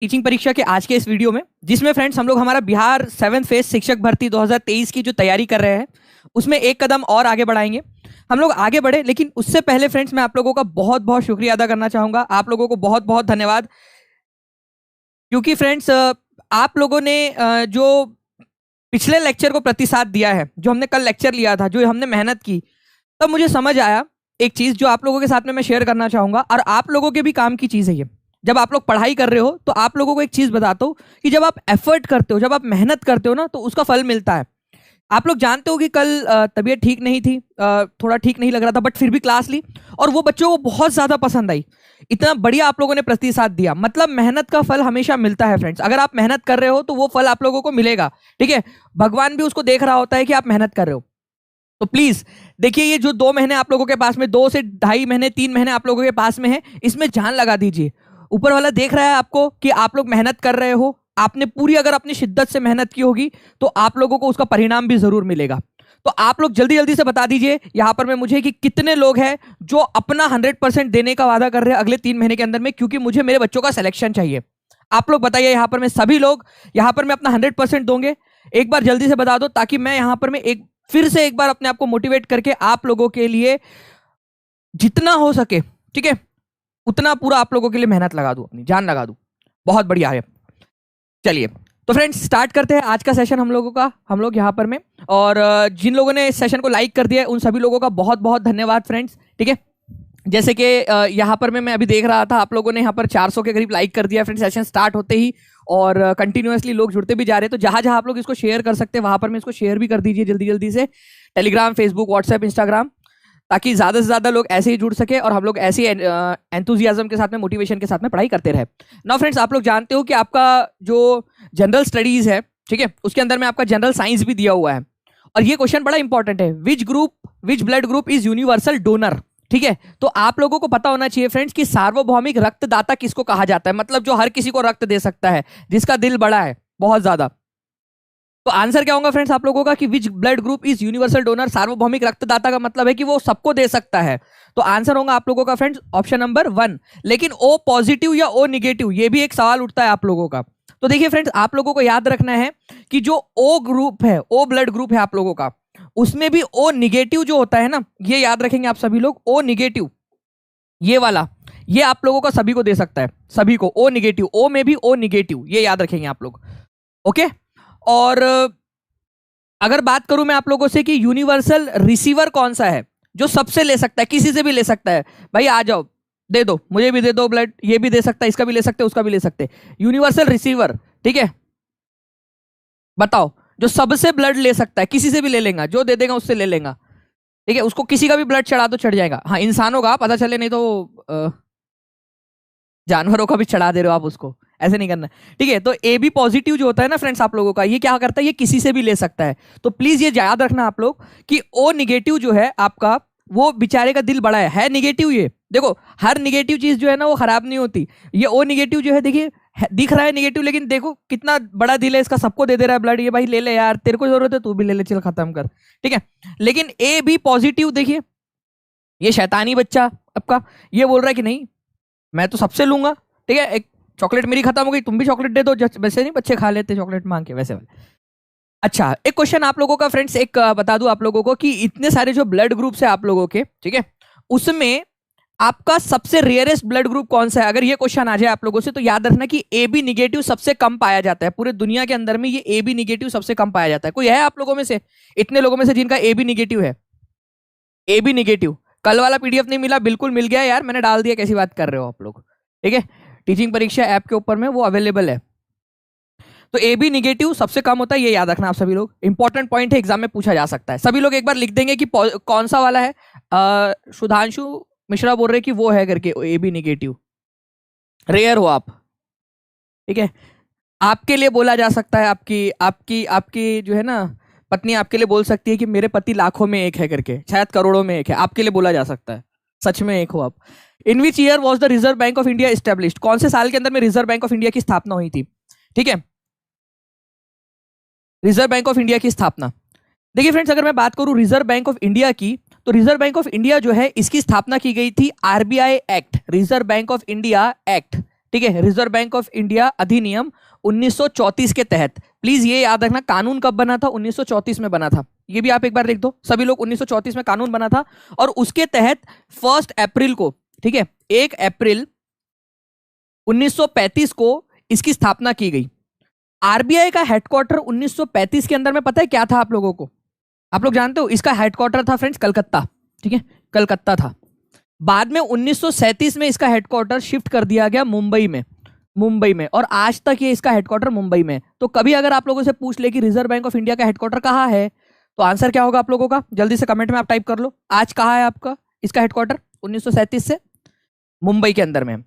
Teaching परीक्षा के आज के इस वीडियो में, जिसमें फ्रेंड्स हम लोग हमारा बिहार 7th फेज शिक्षक भर्ती 2023 की जो तैयारी कर रहे हैं उसमें एक कदम और आगे बढ़ाएंगे। हम लोग आगे बढ़े, लेकिन उससे पहले फ्रेंड्स मैं आप लोगों का बहुत बहुत शुक्रिया अदा करना चाहूंगा। आप लोगों को बहुत बहुत धन्यवाद, क्योंकि फ्रेंड्स आप लोगों ने जो पिछले लेक्चर को प्रतिसाद दिया है, जो हमने कल लेक्चर लिया था, जो हमने मेहनत की, तब मुझे समझ आया एक चीज जो आप लोगों के साथ में मैं शेयर करना चाहूंगा, और आप लोगों के भी काम की चीज है ये। जब आप लोग पढ़ाई कर रहे हो तो आप लोगों को एक चीज बताता हूं कि जब आप एफर्ट करते हो, जब आप मेहनत करते हो ना, तो उसका फल मिलता है। आप लोग जानते हो कि कल तबीयत ठीक नहीं थी, थोड़ा ठीक नहीं लग रहा था, बट फिर भी क्लास ली और वो बच्चों को बहुत ज्यादा पसंद आई। इतना बढ़िया आप लोगों ने प्रतिसाद दिया। मतलब मेहनत का फल हमेशा मिलता है फ्रेंड्स। अगर आप मेहनत कर रहे हो तो वो फल आप लोगों को मिलेगा, ठीक है। भगवान भी उसको देख रहा होता है कि आप मेहनत कर रहे हो। तो प्लीज देखिए, ये जो 2 महीने आप लोगों के पास में, 2 से 2.5 महीने 3 महीने आप लोगों के पास में है, इसमें जान लगा दीजिए। ऊपर वाला देख रहा है आपको कि आप लोग मेहनत कर रहे हो। आपने पूरी अगर अपनी शिद्दत से मेहनत की होगी तो आप लोगों को उसका परिणाम भी जरूर मिलेगा। तो आप लोग जल्दी जल्दी से बता दीजिए यहां पर मैं मुझे कि कितने लोग हैं जो अपना 100% देने का वादा कर रहे हैं अगले 3 महीने के अंदर में, क्योंकि मुझे मेरे बच्चों का सिलेक्शन चाहिए। आप लोग बताइए, यहां पर मैं सभी लोग यहां पर मैं अपना 100% दूंगे। एक बार जल्दी से बता दो, ताकि मैं यहां पर मैं एक फिर से एक बार अपने आप को मोटिवेट करके आप लोगों के लिए जितना हो सके, ठीक है, उतना पूरा आप लोगों के लिए मेहनत लगा दूं, अपनी जान लगा दूं। बहुत बढ़िया है। चलिए तो फ्रेंड्स स्टार्ट करते हैं आज का सेशन हम लोगों का, हम लोग यहाँ पर में। और जिन लोगों ने इस सेशन को लाइक कर दिया है उन सभी लोगों का बहुत बहुत धन्यवाद फ्रेंड्स, ठीक है। जैसे कि यहाँ पर मैं अभी देख रहा था, आप लोगों ने यहाँ पर 400 के करीब लाइक कर दिया फ्रेंड्स सेशन स्टार्ट होते ही, और कंटिन्यूअसली लोग जुड़ते भी जा रहे हैं। तो जहां जहां आप लोग इसको शेयर कर सकते हैं वहां पर में इसको शेयर भी कर दीजिए जल्दी जल्दी से, टेलीग्राम, फेसबुक, व्हाट्सएप, इंस्टाग्राम, ताकि ज्यादा से ज्यादा लोग ऐसे ही जुड़ सके और हम लोग ऐसे एंथुजियाज्म के साथ में, मोटिवेशन के साथ में पढ़ाई करते रहे। नाउ फ्रेंड्स, आप लोग जानते हो कि आपका जो जनरल स्टडीज है, ठीक है, उसके अंदर में आपका जनरल साइंस भी दिया हुआ है। और ये क्वेश्चन बड़ा इंपॉर्टेंट है, which blood group is universal donor, ठीक है। तो आप लोगों को पता होना चाहिए फ्रेंड्स कि सार्वभौमिक रक्तदाता किसको कहा जाता है। मतलब जो हर किसी को रक्त दे सकता है, जिसका दिल बड़ा है बहुत ज्यादा। तो आंसर क्या होगा फ्रेंड्स आप लोगों का कि which blood group is universal donor. सार्वभौमिक रक्तदाता का मतलब है कि वो सबको दे सकता है। तो आंसर होगा आप लोगों का फ्रेंड्स ऑप्शन नंबर 1। लेकिन ओ पॉजिटिव या ओ निगेटिव, ये भी एक सवाल उठता है आप लोगों का। तो देखिए फ्रेंड्स, आप लोगों को याद रखना है कि जो ओ ग्रुप है, ओ ब्लड ग्रुप है आप लोगों का, उसमें भी ओ निगेटिव जो होता है ना, ये याद रखेंगे आप सभी लोग। ओ निगेटिव ये वाला, ये आप लोगों का सभी को दे सकता है, सभी को। ओ निगेटिव, ओ में भी ओ निगेटिव, ये याद रखेंगे आप लोग, ओके। और अगर बात करूं मैं आप लोगों से कि यूनिवर्सल रिसीवर कौन सा है जो सबसे ले सकता है, किसी से भी ले सकता है, भाई आ जाओ दे दो, मुझे भी दे दो ब्लड, ये भी दे सकता है, इसका भी ले सकते, उसका भी ले सकते, यूनिवर्सल रिसीवर, ठीक है। बताओ, जो सबसे ब्लड ले सकता है, किसी से भी ले लेगा, जो दे देगा उससे ले लेगा, ठीक है। उसको किसी का भी ब्लड चढ़ा दो, चढ़ जाएगा। हाँ, इंसानों का पता चले, नहीं तो जानवरों का भी चढ़ा दे रहे हो आप उसको, ऐसे नहीं करना, ठीक है। तो ए बी पॉजिटिव जो होता है ना फ्रेंड्स आप लोगों का, ये क्या करता है, ये किसी से भी ले सकता है। तो प्लीज ये याद रखना आप लोग कि ओ निगेटिव जो है आपका, वो बेचारे का दिल बड़ा है निगेटिव। ये देखो, हर निगेटिव चीज जो है ना वो खराब नहीं होती। ये ओ निगेटिव जो है, देखिए दिख रहा है निगेटिव, लेकिन देखो कितना बड़ा दिल है इसका, सबको दे दे रहा है ब्लड। ये भाई ले ले यार, तेरे को जरूरत है तू भी ले ले, चल खत्म कर, ठीक है। लेकिन ए बी पॉजिटिव देखिए, ये शैतानी बच्चा आपका, ये बोल रहा है कि नहीं मैं तो सबसे लूंगा, ठीक है। एक चॉकलेट मेरी खत्म हो गई, तुम भी चॉकलेट दे दो, वैसे नहीं बच्चे खा लेते चॉकलेट मांग के, वैसे वाले। अच्छा, एक क्वेश्चन आप लोगों का फ्रेंड्स, एक बता दूं आप लोगों को कि इतने सारे जो ब्लड ग्रुप्स है आप लोगों के, ठीक है, उसमें आपका सबसे रेयरेस्ट ब्लड ग्रुप कौन सा है। अगर ये क्वेश्चन आ जाए आप लोगों से तो याद रखना कि ए बी निगेटिव सबसे कम पाया जाता है पूरे दुनिया के अंदर में। ये ए बी निगेटिव सबसे कम पाया जाता है। कोई है आप लोगों में से, इतने लोगों में से जिनका ए बी निगेटिव है? ए बी निगेटिव, कल वाला पीडीएफ नहीं मिला? बिल्कुल मिल गया यार, मैंने डाल दिया, कैसी बात कर रहे हो आप लोग, ठीक है। टीचिंग परीक्षा ऐप के ऊपर में वो अवेलेबल है। तो ए बी निगेटिव सबसे कम होता है, ये याद रखना आप सभी लोग। इंपॉर्टेंट पॉइंट है, एग्जाम में पूछा जा सकता है। सभी लोग एक बार लिख देंगे कि कौन सा वाला है। सुधांशु मिश्रा बोल रहे कि वो है करके ए बी निगेटिव, रेयर हो आप, ठीक है। आपके लिए बोला जा सकता है, आपकी आपकी आपकी जो है ना पत्नी आपके लिए बोल सकती है कि मेरे पति लाखों में एक है करके, शायद करोड़ों में एक है, आपके लिए बोला जा सकता है, सच में एक हो आप। In which year was the Reserve Bank of India established, कौन से साल के अंदर में रिजर्व बैंक ऑफ इंडिया की स्थापना हुई थी, ठीक है। रिजर्व बैंक ऑफ इंडिया की स्थापना, देखिए फ्रेंड्स, अगर मैं बात करूं रिजर्व बैंक ऑफ इंडिया की, तो रिजर्व बैंक ऑफ इंडिया जो है इसकी स्थापना की गई थी RBI act, reserve Bank of India act ठीक है, रिजर्व बैंक ऑफ इंडिया अधिनियम 1934 के तहत। प्लीज ये याद रखना, कानून कब बना था? 1934 में बना था। ये भी आप एक बार लिख दो सभी लोग, 1934 में कानून बना था और उसके तहत 1 अप्रैल को, ठीक है, 1 अप्रैल 1935 को इसकी स्थापना की गई। आरबीआई का हेडक्वार्टर 1935 के अंदर में पता है क्या था आप लोगों को? आप लोग जानते हो इसका हेडक्वार्टर था फ्रेंड्स कलकत्ता, ठीक है, कलकत्ता था। बाद में 1937 में इसका हेडक्वार्टर शिफ्ट कर दिया गया मुंबई में, और आज तक ये इसका हेडक्वार्टर मुंबई में। तो कभी अगर आप लोगों से पूछ ले कि रिजर्व बैंक ऑफ इंडिया का हेडक्वार्टर कहाँ है, तो आंसर क्या होगा आप लोगों का? जल्दी से कमेंट में आप टाइप कर लो, आज कहाँ है आपका इसका हेडक्वार्टर? 1937 से मुंबई के अंदर में।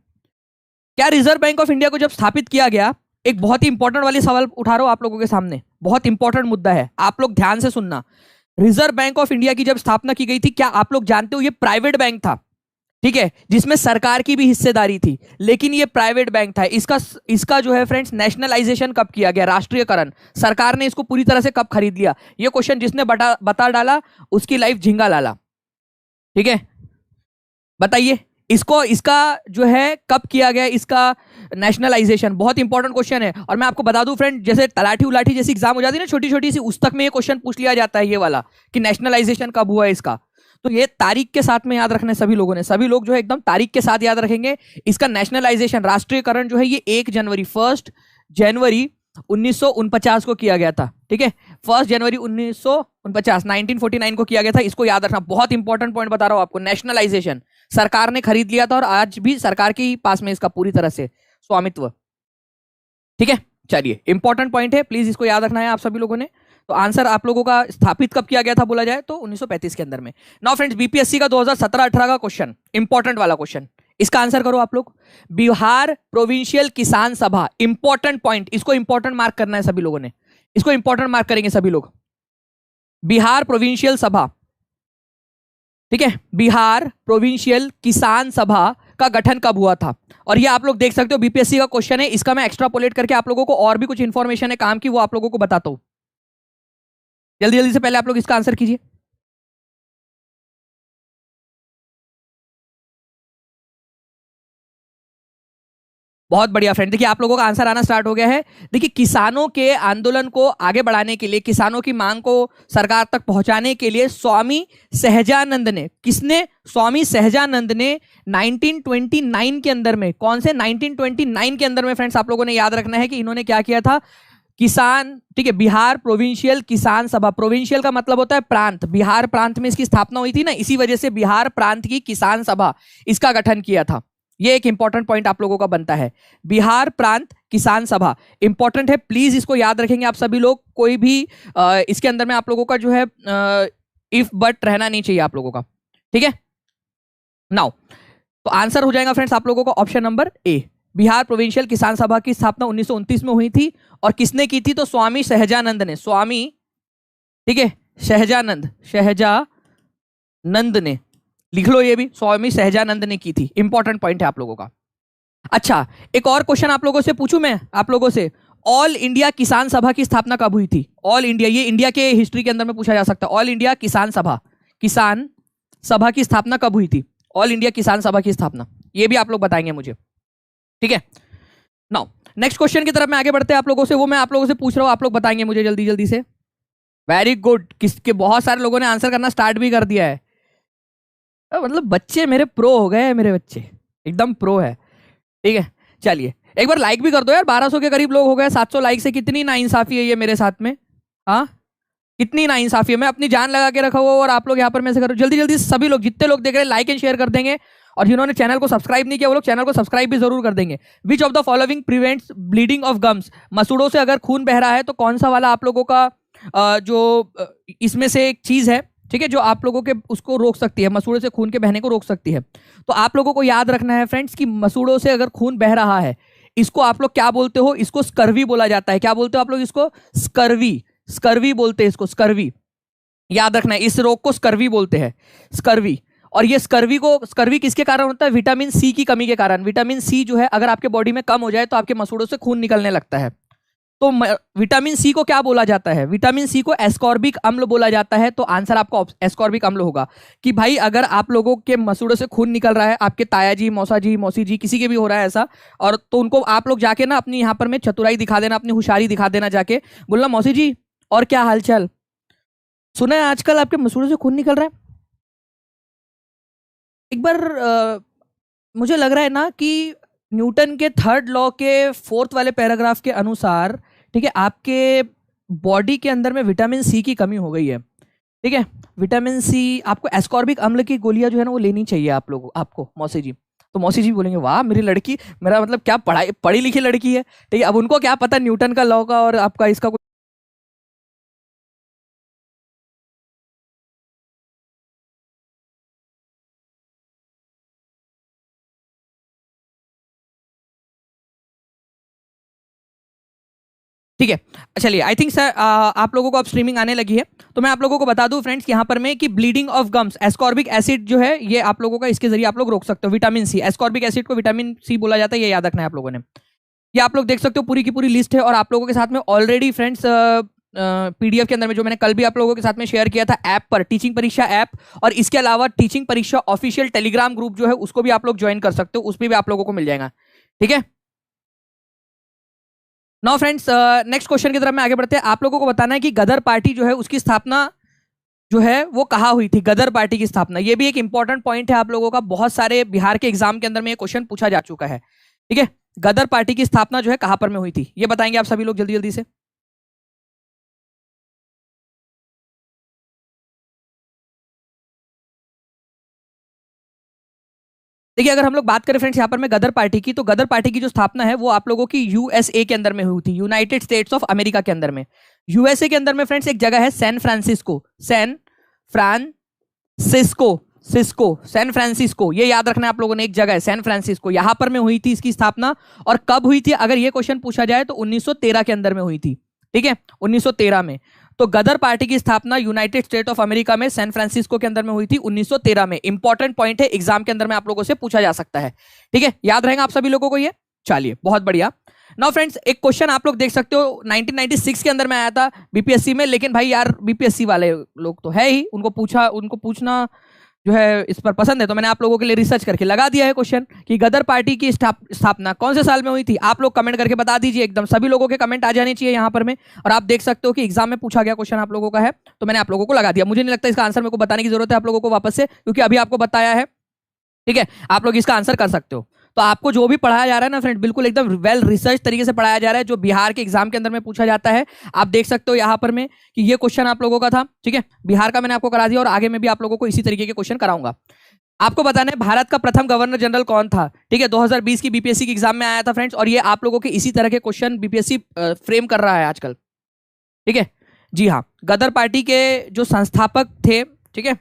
क्या रिजर्व बैंक ऑफ इंडिया को जब स्थापित किया गया, एक बहुत ही इंपॉर्टेंट वाली सवाल उठा रहा हूं आप लोगों के सामने, बहुत इंपॉर्टेंट मुद्दा है, आप लोग ध्यान से सुनना। रिजर्व बैंक ऑफ इंडिया की जब स्थापना की गई थी, क्या आप लोग जानते हो ये प्राइवेट बैंक था, ठीक है, जिसमें सरकार की भी हिस्सेदारी थी, लेकिन ये प्राइवेट बैंक था। इसका जो है फ्रेंड्स नेशनलाइजेशन कब किया गया, राष्ट्रीयकरण, सरकार ने इसको पूरी तरह से कब खरीद लिया? ये क्वेश्चन जिसने बता डाला उसकी लाइफ झिंगा लाला, ठीक है, बताइए इसका जो है कब किया गया इसका नेशनलाइजेशन? बहुत इंपॉर्टेंट क्वेश्चन है। और मैं आपको बता दूं फ्रेंड, जैसे तलाठी उलाठी जैसी एग्जाम हो जाती है ना छोटी छोटी सी, उस तक में ये क्वेश्चन पूछ लिया जाता है, ये वाला कि नेशनलाइजेशन कब हुआ है इसका। तो ये तारीख के साथ में याद रखना है सभी लोगों ने, सभी लोग जो है एकदम तारीख के साथ याद रखेंगे। इसका नेशनलाइजेशन, राष्ट्रीयकरण जो है ये 1 जनवरी 1949 को किया गया था, ठीक है, 1 जनवरी 1949 को किया गया था। इसको याद रखना, बहुत इंपॉर्टेंट पॉइंट बता रहा हूं आपको। नेशनलाइजेशन, सरकार ने खरीद लिया था और आज भी सरकार के पास में इसका पूरी तरह से स्वामित्व, ठीक है। चलिए, इंपॉर्टेंट पॉइंट है, प्लीज इसको याद रखना है आप सभी लोगों ने। तो आंसर आप लोगों का स्थापित कब किया गया था बोला जाए तो 1935 के अंदर में। नाउ फ्रेंड्स, बीपीएससी का 2017-18 का क्वेश्चन, इंपॉर्टेंट वाला क्वेश्चन, इसका आंसर करो आप लोग। बिहार प्रोविंशियल किसान सभा, इंपॉर्टेंट पॉइंट, इसको इंपॉर्टेंट मार्क करना है सभी लोगों ने, इसको इंपॉर्टेंट मार्क करेंगे सभी लोग। बिहार प्रोविंशियल सभा, ठीक है, बिहार प्रोविंशियल किसान सभा का गठन कब हुआ था? और ये आप लोग देख सकते हो बीपीएससी का क्वेश्चन है, इसका मैं एक्स्ट्रापोलेट करके आप लोगों को और भी कुछ इंफॉर्मेशन है काम की, वो आप लोगों को बताता हूं। जल्दी जल्दी से पहले आप लोग इसका आंसर कीजिए। बहुत बढ़िया फ्रेंड, देखिए आप लोगों का आंसर आना स्टार्ट हो गया है। देखिए, किसानों के आंदोलन को आगे बढ़ाने के लिए, किसानों की मांग को सरकार तक पहुंचाने के लिए स्वामी सहजानंद ने, किसने? स्वामी सहजानंद ने 1929 के अंदर में, कौन से 1929 के अंदर में फ्रेंड्स आप लोगों ने याद रखना है कि इन्होंने क्या किया था? किसान, ठीक है, बिहार प्रोविंशियल किसान सभा, प्रोविंशियल का मतलब होता है प्रांत, बिहार प्रांत में इसकी स्थापना हुई थी ना, इसी वजह से बिहार प्रांत की किसान सभा, इसका गठन किया था। ये एक इंपॉर्टेंट पॉइंट आप लोगों का बनता है, बिहार प्रांत किसान सभा इंपॉर्टेंट है, प्लीज इसको याद रखेंगे आप सभी लोग। कोई भी इसके अंदर में आप लोगों का जो है इफ बट रहना नहीं चाहिए आप लोगों का, ठीक है। नाउ तो आंसर हो जाएगा फ्रेंड्स आप लोगों का option number A, Bihar provincial किसान सभा की स्थापना 1929 में हुई थी। और किसने की थी? तो स्वामी सहजानंद ने, स्वामी, ठीक है, सहजानंद ने, लिख लो ये भी, स्वामी सहजानंद ने की थी। इंपॉर्टेंट पॉइंट है आप लोगों का। अच्छा, एक और क्वेश्चन आप लोगों से पूछूं मैं, आप लोगों से, ऑल इंडिया किसान सभा की स्थापना कब हुई थी? ऑल इंडिया, ये इंडिया के हिस्ट्री के अंदर में पूछा जा सकता है। ऑल इंडिया किसान सभा की स्थापना कब हुई थी? ऑल इंडिया किसान सभा की स्थापना, ये भी आप लोग बताएंगे मुझे, ठीक है। नाउ नेक्स्ट क्वेश्चन की तरफ में आगे बढ़ते हैं आप लोगों से, वो मैं आप लोगों से पूछ रहा हूं, आप लोग बताएंगे मुझे जल्दी जल्दी से। वेरी गुड, किसके बहुत सारे लोगों ने आंसर करना स्टार्ट भी कर दिया है। मतलब बच्चे मेरे प्रो हो गए, मेरे बच्चे एकदम प्रो है, ठीक है। चलिए, एक बार लाइक भी कर दो यार, 1200 के करीब लोग हो गए, 700 लाइक से कितनी नाइंसाफी है ये मेरे साथ में, हाँ, कितनी नाइंसाफी है। मैं अपनी जान लगा के रखा हुआ और आप लोग यहाँ पर मैं से करो, जल्दी जल्दी सभी लोग, जितने लोग देख रहे हैं लाइक एंड शेयर कर देंगे, और जिन्होंने चैनल को सब्सक्राइब नहीं किया वो लोग चैनल को सब्सक्राइब भी जरूर कर देंगे। Which of the following prevents bleeding of gums, मसूड़ों से अगर खून बह रहा है तो कौन सा वाला आप लोगों का जो इसमें से एक चीज है, ठीक है, जो आप लोगों के उसको रोक सकती है, मसूड़े से खून के बहने को रोक सकती है। तो आप लोगों को याद रखना है फ्रेंड्स कि मसूड़ों से अगर खून बह रहा है, इसको आप लोग क्या बोलते हो? इसको स्कर्वी बोला जाता है। क्या बोलते हो आप लोग इसको? स्कर्वी बोलते हैं इसको, स्कर्वी। याद रखना है, इस रोग को स्कर्वी बोलते हैं, स्कर्वी। और ये स्कर्वी किसके कारण होता है? विटामिन सी की कमी के कारण। विटामिन सी जो है अगर आपके बॉडी में कम हो जाए तो आपके मसूड़ों से खून निकलने लगता है। तो विटामिन सी को क्या बोला जाता है? विटामिन सी को एस्कॉर्बिक अम्ल बोला जाता है। तो आंसर आपका एस्कॉर्बिक अम्ल होगा कि भाई अगर आप लोगों के मसूड़ों से खून निकल रहा है, आपके ताया जी, मौसा जी, मौसी जी, किसी के भी हो रहा है ऐसा, और तो उनको आप लोग जाके ना अपनी यहाँ पर में चतुराई दिखा देना, अपनी होशियारी दिखा देना, जाके बोलना मौसी जी और क्या हालचाल, सुना है आजकल आपके मसूड़ों से खून निकल रहा है। एक बार मुझे लग रहा है ना कि न्यूटन के थर्ड लॉ के फोर्थ वाले पैराग्राफ के अनुसार, ठीक है, आपके बॉडी के अंदर में विटामिन सी की कमी हो गई है। ठीक है, विटामिन सी, आपको एस्कॉर्बिक अम्ल की गोलियां जो है ना वो लेनी चाहिए आप लोगों, आपको मौसी जी। तो मौसी जी बोलेंगे वाह मेरी लड़की, मेरा मतलब क्या पढ़ी लिखी लड़की है। ठीक है, अब उनको क्या पता न्यूटन का लॉ का और आपका इसका। ठीक है, चलिए, आई थिंक सर आप लोगों को अब स्ट्रीमिंग आने लगी है, तो मैं आप लोगों को बता दूं फ्रेंड्स यहाँ पर में कि bleeding of gums, ascorbic acid जो है ये आप लोगों का, इसके जरिए आप लोग रोक सकते हो। विटामिन सी, एस्कॉर्बिक एसिड को विटामिन सी बोला जाता है, ये याद रखना है आप लोगों ने। ये आप लोग देख सकते हो, पूरी की पूरी लिस्ट है, और आप लोगों के साथ में ऑलरेडी फ्रेंड्स पीडीएफ के अंदर में जो मैंने कल भी आप लोगों के साथ में शेयर किया था ऐप पर, टीचिंग परीक्षा ऐप, और इसके अलावा टीचिंग परीक्षा ऑफिशियल टेलीग्राम ग्रुप जो है उसको भी आप लोग ज्वाइन कर सकते हो, उसमें भी आप लोगों को मिल जाएगा। ठीक है, नाउ फ्रेंड्स नेक्स्ट क्वेश्चन की तरफ में आगे बढ़ते हैं। आप लोगों को बताना है कि गदर पार्टी जो है उसकी स्थापना जो है वो कहाँ हुई थी। गदर पार्टी की स्थापना, ये भी एक इंपॉर्टेंट पॉइंट है आप लोगों का, बहुत सारे बिहार के एग्जाम के अंदर में ये क्वेश्चन पूछा जा चुका है। ठीक है, गदर पार्टी की स्थापना जो है कहां पर में हुई थी, ये बताएंगे आप सभी लोग जल्दी जल्दी से। देखिए, अगर हम लोग बात करें फ्रेंड्स यहाँ पर में गदर पार्टी की, तो गदर पार्टी की जो स्थापना है वो आप लोगों की यूएसए के अंदर में हुई थी, यूनाइटेड स्टेट्स ऑफ अमेरिका के अंदर में। यूएसए के अंदर में फ्रेंड्स एक जगह है San Francisco, San Francisco, San Francisco, ये याद रखना है आप लोगों ने, एक जगह है सैन फ्रांसिस्को, यहां पर में हुई थी इसकी स्थापना। और कब हुई थी अगर ये क्वेश्चन पूछा जाए तो 1913 के अंदर में हुई थी। ठीक है, 1913 में। तो गदर पार्टी की स्थापना यूनाइटेड स्टेट ऑफ अमेरिका में सैन फ्रांसिस्को के अंदर में हुई थी 1913 में। इंपॉर्टेंट पॉइंट है, एग्जाम के अंदर में आप लोगों से पूछा जा सकता है। ठीक है, याद रहेगा आप सभी लोगों को ये। चलिए, बहुत बढ़िया। नाउ फ्रेंड्स, एक क्वेश्चन आप लोग देख सकते हो 1996 के अंदर में आया था बीपीएससी में, लेकिन भाई यार बीपीएससी वाले लोग तो है ही, उनको पूछना जो है इस पर पसंद है, तो मैंने आप लोगों के लिए रिसर्च करके लगा दिया है क्वेश्चन कि गदर पार्टी की स्थापना कौन से साल में हुई थी। आप लोग कमेंट करके बता दीजिए, एकदम सभी लोगों के कमेंट आ जाने चाहिए यहाँ पर में। और आप देख सकते हो कि एग्जाम में पूछा गया क्वेश्चन आप लोगों का है, तो मैंने आप लोगों को लगा दिया। मुझे नहीं लगता इसका आंसर मेरे को बताने की जरूरत है आप लोगों को वापस से, क्योंकि अभी आपको बताया है। ठीक है, आप लोग इसका आंसर कर सकते हो। तो आपको जो भी पढ़ाया जा रहा है ना फ्रेंड, बिल्कुल एकदम वेल रिसर्च तरीके से पढ़ाया जा रहा है, जो बिहार के एग्जाम के अंदर में पूछा जाता है। आप देख सकते हो यहाँ पर में कि ये क्वेश्चन आप लोगों का था। ठीक है, बिहार का मैंने आपको करा दिया, और आगे में भी आप लोगों को इसी तरीके के क्वेश्चन कराऊंगा। आपको बताना है भारत का प्रथम गवर्नर जनरल कौन था। ठीक है, 2020 की बीपीएससी के एग्जाम में आया था फ्रेंड्स, और ये आप लोगों के इसी तरह के क्वेश्चन बीपीएससी फ्रेम कर रहा है आजकल। ठीक है, जी हाँ, गदर पार्टी के जो संस्थापक थे, ठीक है,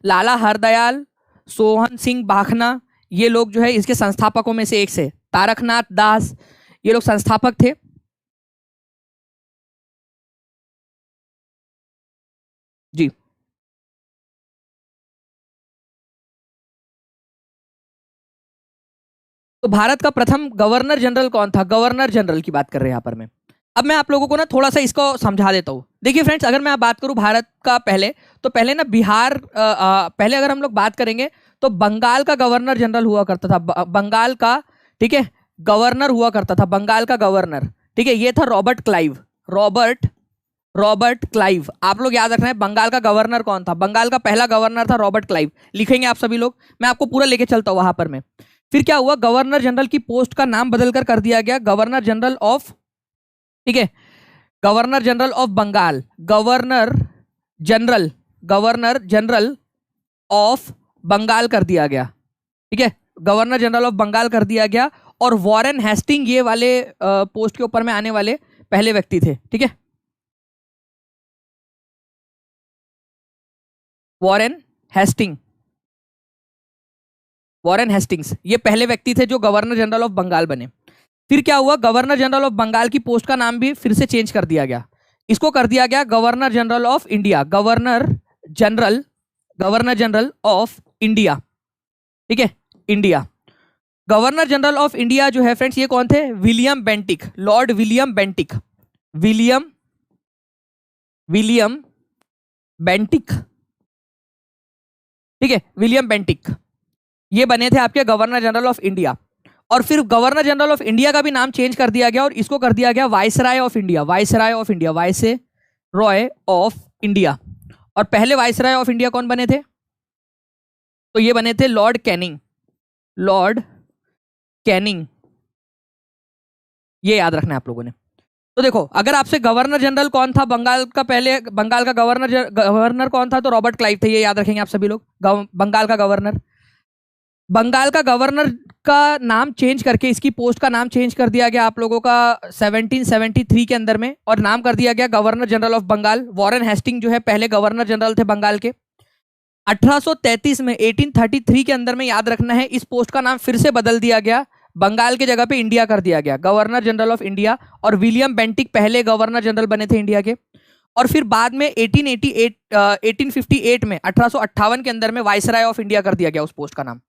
लाला हरदयाल सोहन सिंह बाखना, ये लोग जो है इसके संस्थापकों में से एक से, तारकनाथ दास, ये लोग संस्थापक थे। जी, तो भारत का प्रथम गवर्नर जनरल कौन था, गवर्नर जनरल की बात कर रहे हैं यहाँ पर मैं। अब मैं आप लोगों को ना थोड़ा सा इसको समझा देता हूँ। देखिए फ्रेंड्स, अगर मैं बात करूं भारत का पहले, तो पहले ना बिहार, पहले अगर हम लोग बात करेंगे तो बंगाल का गवर्नर जनरल हुआ करता था, बंगाल का, ठीक है, गवर्नर हुआ करता था, बंगाल का गवर्नर। ठीक है, ये था रॉबर्ट क्लाइव, रॉबर्ट क्लाइव। आप लोग याद रखना है बंगाल का गवर्नर कौन था, बंगाल का पहला गवर्नर था रॉबर्ट क्लाइव। लिखेंगे आप सभी लोग, मैं आपको पूरा लेके चलता हूँ वहां पर में। फिर क्या हुआ, गवर्नर जनरल की पोस्ट का नाम बदलकर कर दिया गया गवर्नर जनरल ऑफ, ठीक है, governor general of Bengal, governor general of Bengal कर दिया गया। ठीक है, गवर्नर जनरल ऑफ बंगाल कर दिया गया। और वॉरेन हेस्टिंग ये वाले पोस्ट के ऊपर में आने वाले पहले व्यक्ति थे। ठीक है, वॉरेन हेस्टिंग, वॉरेन हेस्टिंग्स, ये पहले व्यक्ति थे जो गवर्नर जनरल ऑफ बंगाल बने। फिर क्या हुआ, गवर्नर जनरल ऑफ बंगाल की पोस्ट का नाम भी फिर से चेंज कर दिया गया, इसको कर दिया गया governor general of India, governor general of India. ठीक है, India, governor general of India जो है फ्रेंड्स, ये कौन थे, William Bentinck, Lord William Bentinck. William William Bentinck, ठीक है, विलियम बेंटिक, ये बने थे आपके गवर्नर जनरल ऑफ इंडिया। और फिर गवर्नर जनरल ऑफ इंडिया का भी नाम चेंज कर दिया गया और इसको कर दिया गया viceroy of India, viceroy of India, vice Roy of India. और पहले वाइसराय ऑफ इंडिया कौन बने थे? तो ये बने थे लॉर्ड कैनिंग, लॉर्ड कैनिंग, ये याद रखना है आप लोगों ने। तो देखो, अगर आपसे गवर्नर जनरल कौन था बंगाल का, पहले बंगाल का गवर्नर कौन था? तो रॉबर्ट क्लाइव थे, ये याद रखेंगे आप सभी लोग। बंगाल का गवर्नर, बंगाल का गवर्नर का नाम चेंज करके इसकी पोस्ट का नाम चेंज कर दिया गया आप लोगों का 1773 के अंदर में, और नाम कर दिया गया governor general of Bengal. Warren Hastings जो है पहले गवर्नर जनरल थे बंगाल के। 1833 में 1833 के अंदर में याद रखना है, इस पोस्ट का नाम फिर से बदल दिया गया, बंगाल के जगह पे इंडिया कर दिया गया, गवर्नर जनरल ऑफ इंडिया। और विलियम बेंटिक पहले गवर्नर जनरल बने थे इंडिया के। और फिर बाद में 1858 में 1858 के अंदर में वाइसराय ऑफ इंडिया कर दिया गया उस पोस्ट का नाम।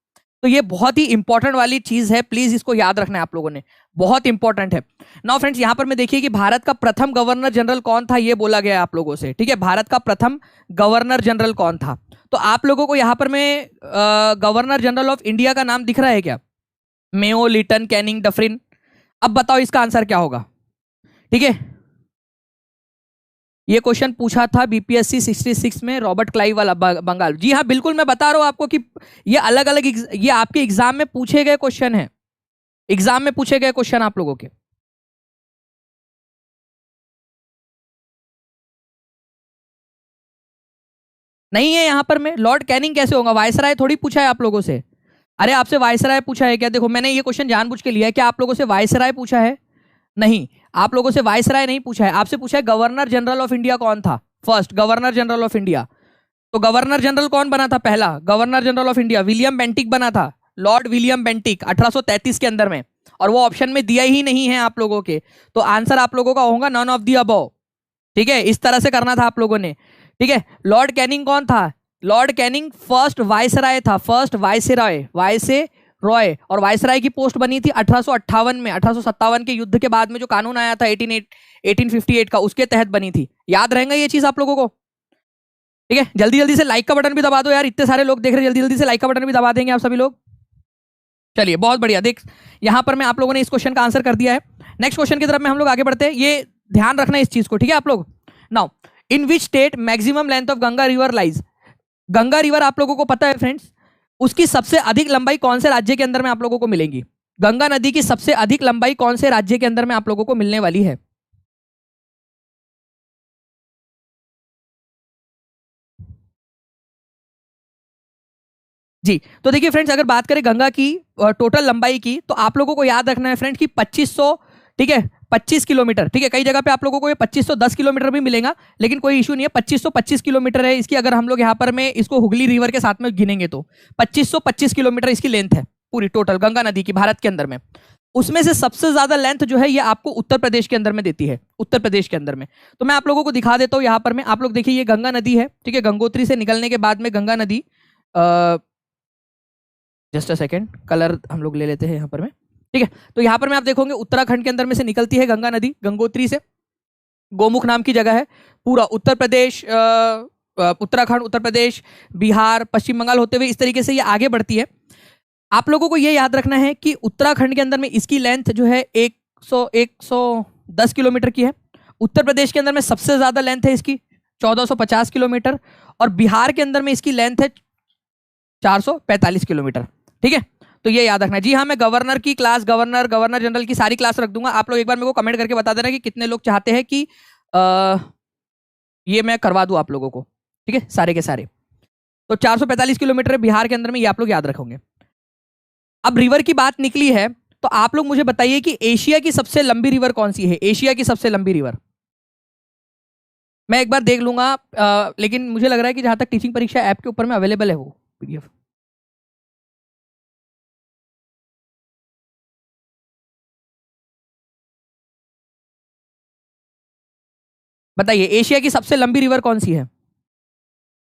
तो ये बहुत ही इंपॉर्टेंट वाली चीज है, प्लीज इसको याद रखना है आप लोगों ने, बहुत इंपॉर्टेंट है। नाउ फ्रेंड्स, यहां पर मैं देखिए कि भारत का प्रथम गवर्नर जनरल कौन था, ये बोला गया आप लोगों से, ठीक है। भारत का प्रथम गवर्नर जनरल कौन था? तो आप लोगों को यहां पर मैं गवर्नर जनरल ऑफ इंडिया का नाम दिख रहा है क्या? Mayo, Lytton, Canning, Dufferin. अब बताओ इसका आंसर क्या होगा, ठीक है। ये क्वेश्चन पूछा था बीपीएससी 66 में, रॉबर्ट क्लाइव वाला, बंगाल। जी हाँ, बिल्कुल, मैं बता रहा हूं आपको कि ये अलग अलग, ये आपके एग्जाम में पूछे गए क्वेश्चन है, एग्जाम में पूछे गए क्वेश्चन आप लोगों के। नहीं है यहां पर में, लॉर्ड कैनिंग कैसे होगा? वायसराय थोड़ी पूछा है आप लोगों से। अरे आपसे वायसराय पूछा है क्या? देखो, मैंने ये क्वेश्चन जानबूझ के लिया है। क्या आप लोगों से वायसराय पूछा है? नहीं, आप लोगों से वायसराय नहीं पूछा है, आपसे पूछा है गवर्नर जनरल ऑफ इंडिया कौन था, first governor general of India. तो गवर्नर जनरल कौन बना था? पहला governor general of India William Bentinck बना था, लॉर्ड विलियम बेंटिक 1833 के अंदर में। और वो ऑप्शन में दिया ही नहीं है आप लोगों के, तो आंसर आप लोगों का होगा नॉन ऑफ दी अबव, ठीक है। इस तरह से करना था आप लोगों ने, ठीक है। लॉर्ड कैनिंग कौन था? लॉर्ड कैनिंग फर्स्ट वाइसराय था, फर्स्ट वाइसराय, वाइसे रॉय। और वाइसराय की पोस्ट बनी थी 1858 में, 1857 के युद्ध के बाद में जो कानून आया था 1858 का, उसके तहत बनी थी। याद रहेगा ये चीज आप लोगों को, ठीक है। जल्दी जल्दी से लाइक का बटन भी दबा दो यार, इतने सारे लोग देख रहे हैं, जल्दी जल्दी से लाइक का बटन भी दबा देंगे आप सभी लोग। चलिए, बहुत बढ़िया। देख, यहां पर मैं आप लोगों ने इस क्वेश्चन का आंसर कर दिया है। नेक्स्ट क्वेश्चन की तरफ में हम लोग आगे बढ़ते हैं, ये ध्यान रखना है इस चीज को, ठीक है आप लोग। Now, in which state maximum length of Ganga river lies? Ganga river आप लोगों को पता है फ्रेंड्स, उसकी सबसे अधिक लंबाई कौन से राज्य के अंदर में आप लोगों को मिलेगी? गंगा नदी की सबसे अधिक लंबाई कौन से राज्य के अंदर में आप लोगों को मिलने वाली है? जी, तो देखिए फ्रेंड्स, अगर बात करें गंगा की टोटल लंबाई की, तो आप लोगों को याद रखना है फ्रेंड्स कि 2500, ठीक है, 25 किलोमीटर, ठीक है। कई जगह पे आप लोगों को ये 2510 किलोमीटर भी मिलेगा, लेकिन कोई इशू नहीं है, 2525 किलोमीटर है इसकी। अगर हम लोग यहाँ पर में इसको हुगली रिवर के साथ में गिनेंगे तो 2525 किलोमीटर इसकी लेंथ है पूरी टोटल गंगा नदी की भारत के अंदर में। उसमें से सबसे ज्यादा लेंथ जो है ये आपको उत्तर प्रदेश के अंदर में देती है, उत्तर प्रदेश के अंदर में। तो मैं आप लोगों को दिखा देता हूँ यहाँ पर में, आप लोग देखिए, ये गंगा नदी है, ठीक है। गंगोत्री से निकलने के बाद में गंगा नदी, जस्ट अ सेकेंड, कलर हम लोग ले लेते हैं यहाँ पर में, ठीक है। तो यहाँ पर में आप देखोगे उत्तराखंड के अंदर में से निकलती है गंगा नदी, गंगोत्री से। गोमुख नाम की जगह है, पूरा उत्तर प्रदेश, उत्तराखंड, उत्तर प्रदेश, बिहार, पश्चिम बंगाल होते हुए इस तरीके से ये आगे बढ़ती है। आप लोगों को ये याद रखना है कि उत्तराखंड के अंदर में इसकी लेंथ जो है 110 किलोमीटर की है। उत्तर प्रदेश के अंदर में सबसे ज्यादा लेंथ है इसकी 1450 किलोमीटर, और बिहार के अंदर में इसकी लेंथ है 445 किलोमीटर, ठीक है। तो ये याद रखना है। जी हाँ, मैं गवर्नर की क्लास, गवर्नर जनरल की सारी क्लास रख दूंगा। आप लोग एक बार मेरे को कमेंट करके बता देना कि कितने लोग चाहते हैं कि ये मैं करवा दूं आप लोगों को, ठीक है, सारे के सारे। तो 445 किलोमीटर बिहार के अंदर में, ये आप लोग याद रखोगे। अब रिवर की बात निकली है, तो आप लोग मुझे बताइए कि एशिया की सबसे लंबी रिवर कौन सी है? एशिया की सबसे लंबी रिवर मैं एक बार देख लूंगा, लेकिन मुझे लग रहा है कि जहां तक टीचिंग परीक्षा ऐप के ऊपर में अवेलेबल है वो पीडीएफ। बताइए एशिया की सबसे लंबी रिवर कौन सी है?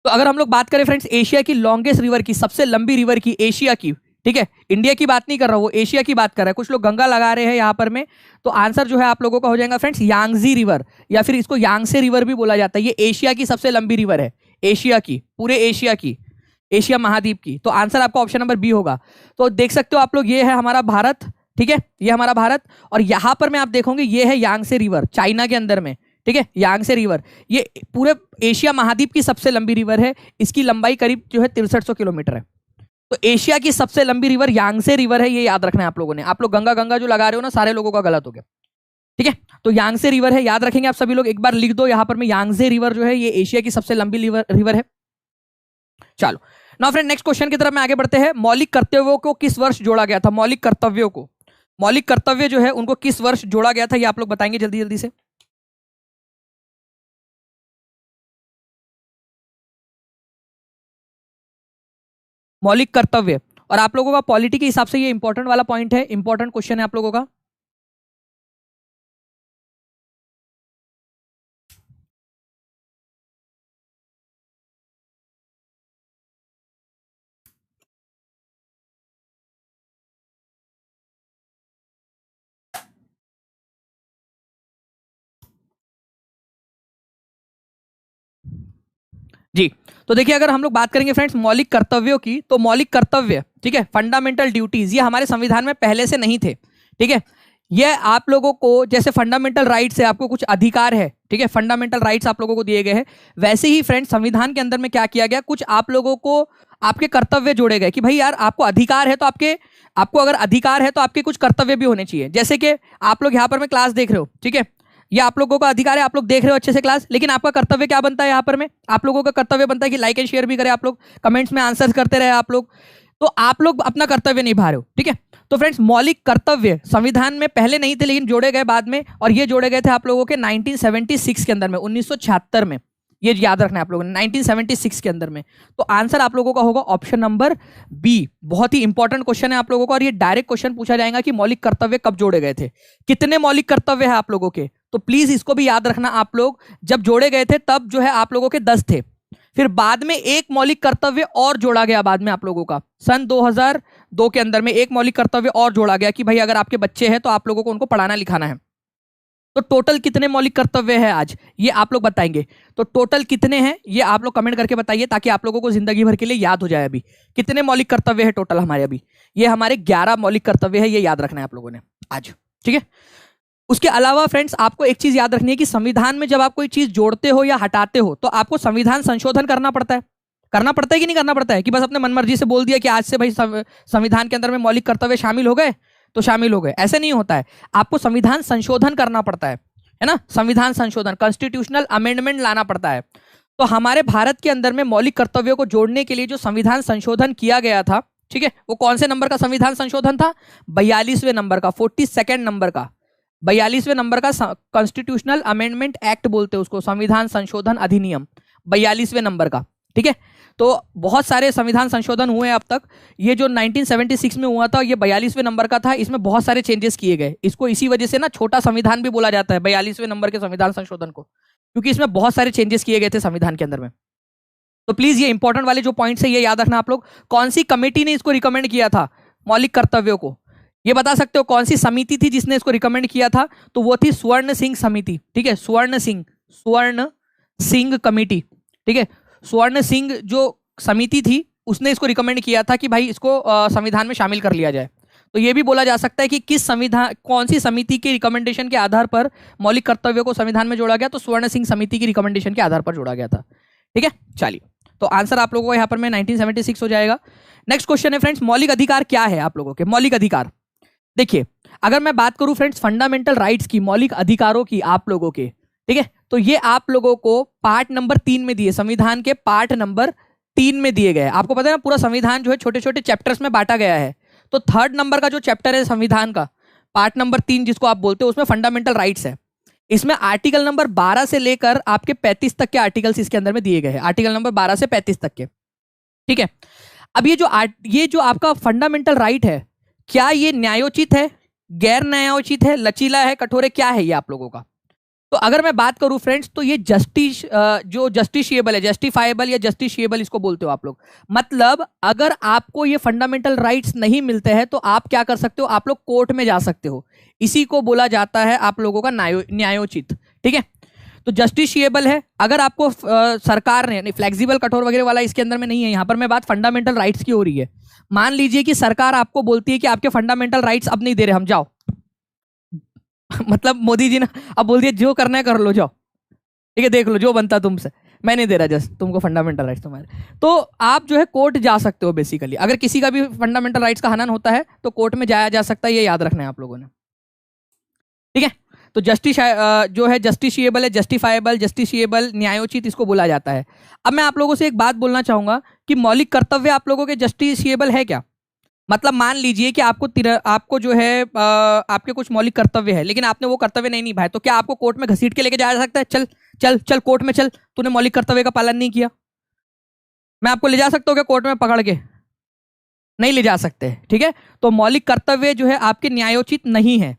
तो अगर हम लोग बात करें फ्रेंड्स एशिया की लॉन्गेस्ट रिवर की, सबसे लंबी रिवर की, एशिया की, ठीक है, इंडिया की बात नहीं कर रहा, वो एशिया की बात कर रहा है। कुछ लोग गंगा लगा रहे हैं यहाँ पर में, तो आंसर जो है आप लोगों का हो जाएगा फ्रेंड्स यांगजी रिवर, या फिर इसको यांगसे रिवर भी बोला जाता है। ये एशिया की सबसे लंबी रिवर है, एशिया की, पूरे एशिया की, एशिया महाद्वीप की। तो आंसर आपका ऑप्शन नंबर बी होगा। तो देख सकते हो आप लोग, ये है हमारा भारत, ठीक है, ये हमारा भारत, और यहां पर मैं आप देखोगे ये है यांगसे रिवर, चाइना के अंदर में, ठीक है, यांगसे रिवर। ये पूरे एशिया महाद्वीप की सबसे लंबी रिवर है, इसकी लंबाई करीब जो है 6300 किलोमीटर है। तो एशिया की सबसे लंबी रिवर यांगसे रिवर है, ये याद रखना है आप लोगों ने। आप लोग गंगा गंगा जो लगा रहे हो ना, सारे लोगों का गलत हो गया, ठीक है। तो यांगसे रिवर है, याद रखेंगे आप सभी लोग, एक बार लिख दो यहां पर में, यांगसे रिवर जो है ये एशिया की सबसे लंबी रिवर है। चलो नाउ फ्रेंड, नेक्स्ट क्वेश्चन की तरफ में आगे बढ़ते हैं। मौलिक कर्तव्यों को किस वर्ष जोड़ा गया था? मौलिक कर्तव्यों को, मौलिक कर्तव्य जो है उनको किस वर्ष जोड़ा गया था, ये आप लोग बताएंगे जल्दी जल्दी से। मौलिक कर्तव्य, और आप लोगों का पॉलिटी के हिसाब से ये इंपॉर्टेंट वाला पॉइंट है, इंपॉर्टेंट क्वेश्चन है आप लोगों का। जी, तो देखिए अगर हम लोग बात करेंगे फ्रेंड्स मौलिक कर्तव्यों की, तो मौलिक कर्तव्य, ठीक है, फंडामेंटल ड्यूटीज, ये हमारे संविधान में पहले से नहीं थे, ठीक है। ये आप लोगों को जैसे फंडामेंटल राइट्स है, आपको कुछ अधिकार है, ठीक है, फंडामेंटल राइट्स आप लोगों को दिए गए हैं, वैसे ही फ्रेंड्स संविधान के अंदर में क्या किया गया, कुछ आप लोगों को आपके कर्तव्य जोड़े गए कि भाई यार आपको अधिकार है, तो आपको अगर अधिकार है तो आपके कुछ कर्तव्य भी होने चाहिए। जैसे कि आप लोग यहाँ पर में क्लास देख रहे हो, ठीक है, ये आप लोगों का अधिकार है, आप लोग देख रहे हो अच्छे से क्लास, लेकिन आपका कर्तव्य क्या बनता है यहाँ पर में, आप लोगों का कर्तव्य बनता है कि लाइक एंड शेयर भी करें आप लोग, कमेंट्स में आंसर करते रहे आप लोग, तो आप लोग अपना कर्तव्य निभा रहे हो, ठीक है। तो फ्रेंड्स मौलिक कर्तव्य संविधान में पहले नहीं थे, लेकिन जोड़े गए बाद में, और ये जोड़े गए थे आप लोगों के 1976 के अंदर में, 1976 में, ये याद रखना है आप लोगों ने, 1976 के अंदर में। तो आंसर आप लोगों का होगा ऑप्शन नंबर बी। बहुत ही इंपॉर्टेंट क्वेश्चन है आप लोगों का, और ये डायरेक्ट क्वेश्चन पूछा जाएगा कि मौलिक कर्तव्य कब जोड़े गए थे, कितने मौलिक कर्तव्य है आप लोगों के। तो प्लीज इसको भी याद रखना आप लोग, जब जोड़े गए थे तब जो है आप लोगों के 10 थे, फिर बाद में एक मौलिक कर्तव्य और जोड़ा गया बाद में आप लोगों का, सन 2002 के अंदर में एक मौलिक कर्तव्य और जोड़ा गया कि भाई अगर आपके बच्चे हैं तो आप लोगों को उनको पढ़ाना लिखाना है। तो टोटल कितने मौलिक कर्तव्य है आज, ये आप लोग बताएंगे। तो टोटल कितने हैं ये आप लोग कमेंट करके बताइए, ताकि आप लोगों को जिंदगी भर के लिए याद हो जाए। अभी कितने मौलिक कर्तव्य है टोटल हमारे, अभी ये हमारे 11 मौलिक कर्तव्य है, ये याद रखना है आप लोगों ने आज, ठीक है। उसके अलावा फ्रेंड्स आपको एक चीज याद रखनी है कि संविधान में जब आप कोई चीज जोड़ते हो या हटाते हो, तो आपको संविधान संशोधन करना पड़ता है, कि नहीं करना पड़ता है, कि बस अपने मनमर्जी से बोल दिया कि आज से भाई संविधान के अंदर में मौलिक कर्तव्य शामिल हो गए तो शामिल हो गए, ऐसे नहीं होता है। आपको संविधान संशोधन करना पड़ता है ना, संविधान संशोधन, कॉन्स्टिट्यूशनल अमेंडमेंट लाना पड़ता है। तो हमारे भारत के अंदर में मौलिक कर्तव्यों को जोड़ने के लिए जो संविधान संशोधन किया गया था, ठीक है, वो कौन से नंबर का संविधान संशोधन था? 42वें नंबर का, 42nd नंबर का, 42वें नंबर का कॉन्स्टिट्यूशनल अमेंडमेंट एक्ट बोलते हैं उसको, संविधान संशोधन अधिनियम, 42वें नंबर का, ठीक है। तो बहुत सारे संविधान संशोधन हुए अब तक, ये जो 1976 में हुआ था ये 42वें नंबर का था, इसमें बहुत सारे चेंजेस किए गए, इसको इसी वजह से ना छोटा संविधान भी बोला जाता है 42वें नंबर के संविधान संशोधन को, क्योंकि इसमें बहुत सारे चेंजेस किए गए थे संविधान के अंदर में। तो प्लीज ये इंपॉर्टेंट वाले जो पॉइंट्स है ये याद रखना आप लोग। कौन सी कमेटी ने इसको रिकमेंड किया था मौलिक कर्तव्यों को, ये बता सकते हो? कौन सी समिति थी जिसने इसको रिकमेंड किया था? तो वो थी स्वर्ण सिंह समिति, ठीक है, स्वर्ण सिंह कमेटी, ठीक है, स्वर्ण सिंह जो समिति थी उसने इसको रिकमेंड किया था कि भाई इसको संविधान में शामिल कर लिया जाए। तो ये भी बोला जा सकता है कि कौन सी समिति के रिकमेंडेशन के आधार पर मौलिक कर्तव्यों को संविधान में जोड़ा गया, तो स्वर्ण सिंह समिति की रिकमेंडेशन के आधार पर जोड़ा गया था, ठीक है। चलिए, तो आंसर आप लोगों को यहाँ पर में 1976 हो जाएगा। नेक्स्ट क्वेश्चन है फ्रेंड्स, मौलिक अधिकार क्या है आप लोगों के? मौलिक अधिकार देखिए, अगर मैं बात करूं फ्रेंड्स फंडामेंटल राइट्स की, मौलिक अधिकारों की आप लोगों के, ठीक है, तो ये आप लोगों को पार्ट नंबर 3 में दिए, संविधान के पार्ट नंबर 3 में दिए गए। आपको पता है ना पूरा संविधान जो है छोटे छोटे चैप्टर्स में बांटा गया है। तो 3rd नंबर का जो चैप्टर है संविधान का, पार्ट नंबर 3 जिसको आप बोलते हो, उसमें फंडामेंटल राइट्स है। इसमें आर्टिकल नंबर 12 से लेकर आपके 35 तक के आर्टिकल्स इसके अंदर में दिए गए हैं, आर्टिकल नंबर 12 से 35 तक के, ठीक है। अब ये जो आपका फंडामेंटल राइट है, क्या ये न्यायोचित है, गैर न्यायोचित है, लचीला है, कठोर है, क्या है ये आप लोगों का? तो अगर मैं बात करूं फ्रेंड्स, तो ये जो जस्टिशिएबल है, जस्टिफाइबल या जस्टिशिएबल इसको बोलते हो आप लोग। मतलब अगर आपको ये फंडामेंटल राइट्स नहीं मिलते हैं तो आप क्या कर सकते हो, आप लोग कोर्ट में जा सकते हो। इसी को बोला जाता है आप लोगों का न्यायोचित। ठीक है, तो जस्टिशिएबल है अगर आपको सरकार ने, फ्लेक्सिबल कठोर वगैरह वाला इसके अंदर में नहीं है, यहां पर मैं बात फंडामेंटल राइट्स की हो रही है। मान लीजिए कि सरकार आपको बोलती है कि आपके फंडामेंटल राइट्स अब नहीं दे रहे, हम जाओ मतलब मोदी जी ना अब बोल दिया जो करना है कर लो, जाओ ठीक है, देख लो जो बनता तुमसे, मैं नहीं दे रहा जस्ट तुमको फंडामेंटल राइट्स तुम्हारे। तो आप जो है कोर्ट जा सकते हो बेसिकली। अगर किसी का भी फंडामेंटल राइट्स का हनन होता है तो कोर्ट में जाया जा सकता है, ये याद रखना है आप लोगों ने। ठीक है, तो जो है जस्टिशिएबल है, जस्टिफाइबल, जस्टिशिएबल, न्यायोचित इसको बोला जाता है। अब मैं आप लोगों से एक बात बोलना चाहूंगा कि मौलिक कर्तव्य आप लोगों के जस्टिशिएबल है क्या? मतलब मान लीजिए कि आपको जो है आपके कुछ मौलिक कर्तव्य है, लेकिन आपने वो कर्तव्य नहीं निभाए, तो क्या आपको कोर्ट में घसीट के लेके जाया जा सकता है? चल चल चल कोर्ट में चल, तूने मौलिक कर्तव्य का पालन नहीं किया। मैं आपको ले जा सकता हूँ क्या कोर्ट में पकड़ के? नहीं ले जा सकते। ठीक है, तो मौलिक कर्तव्य जो है आपके न्यायोचित नहीं है।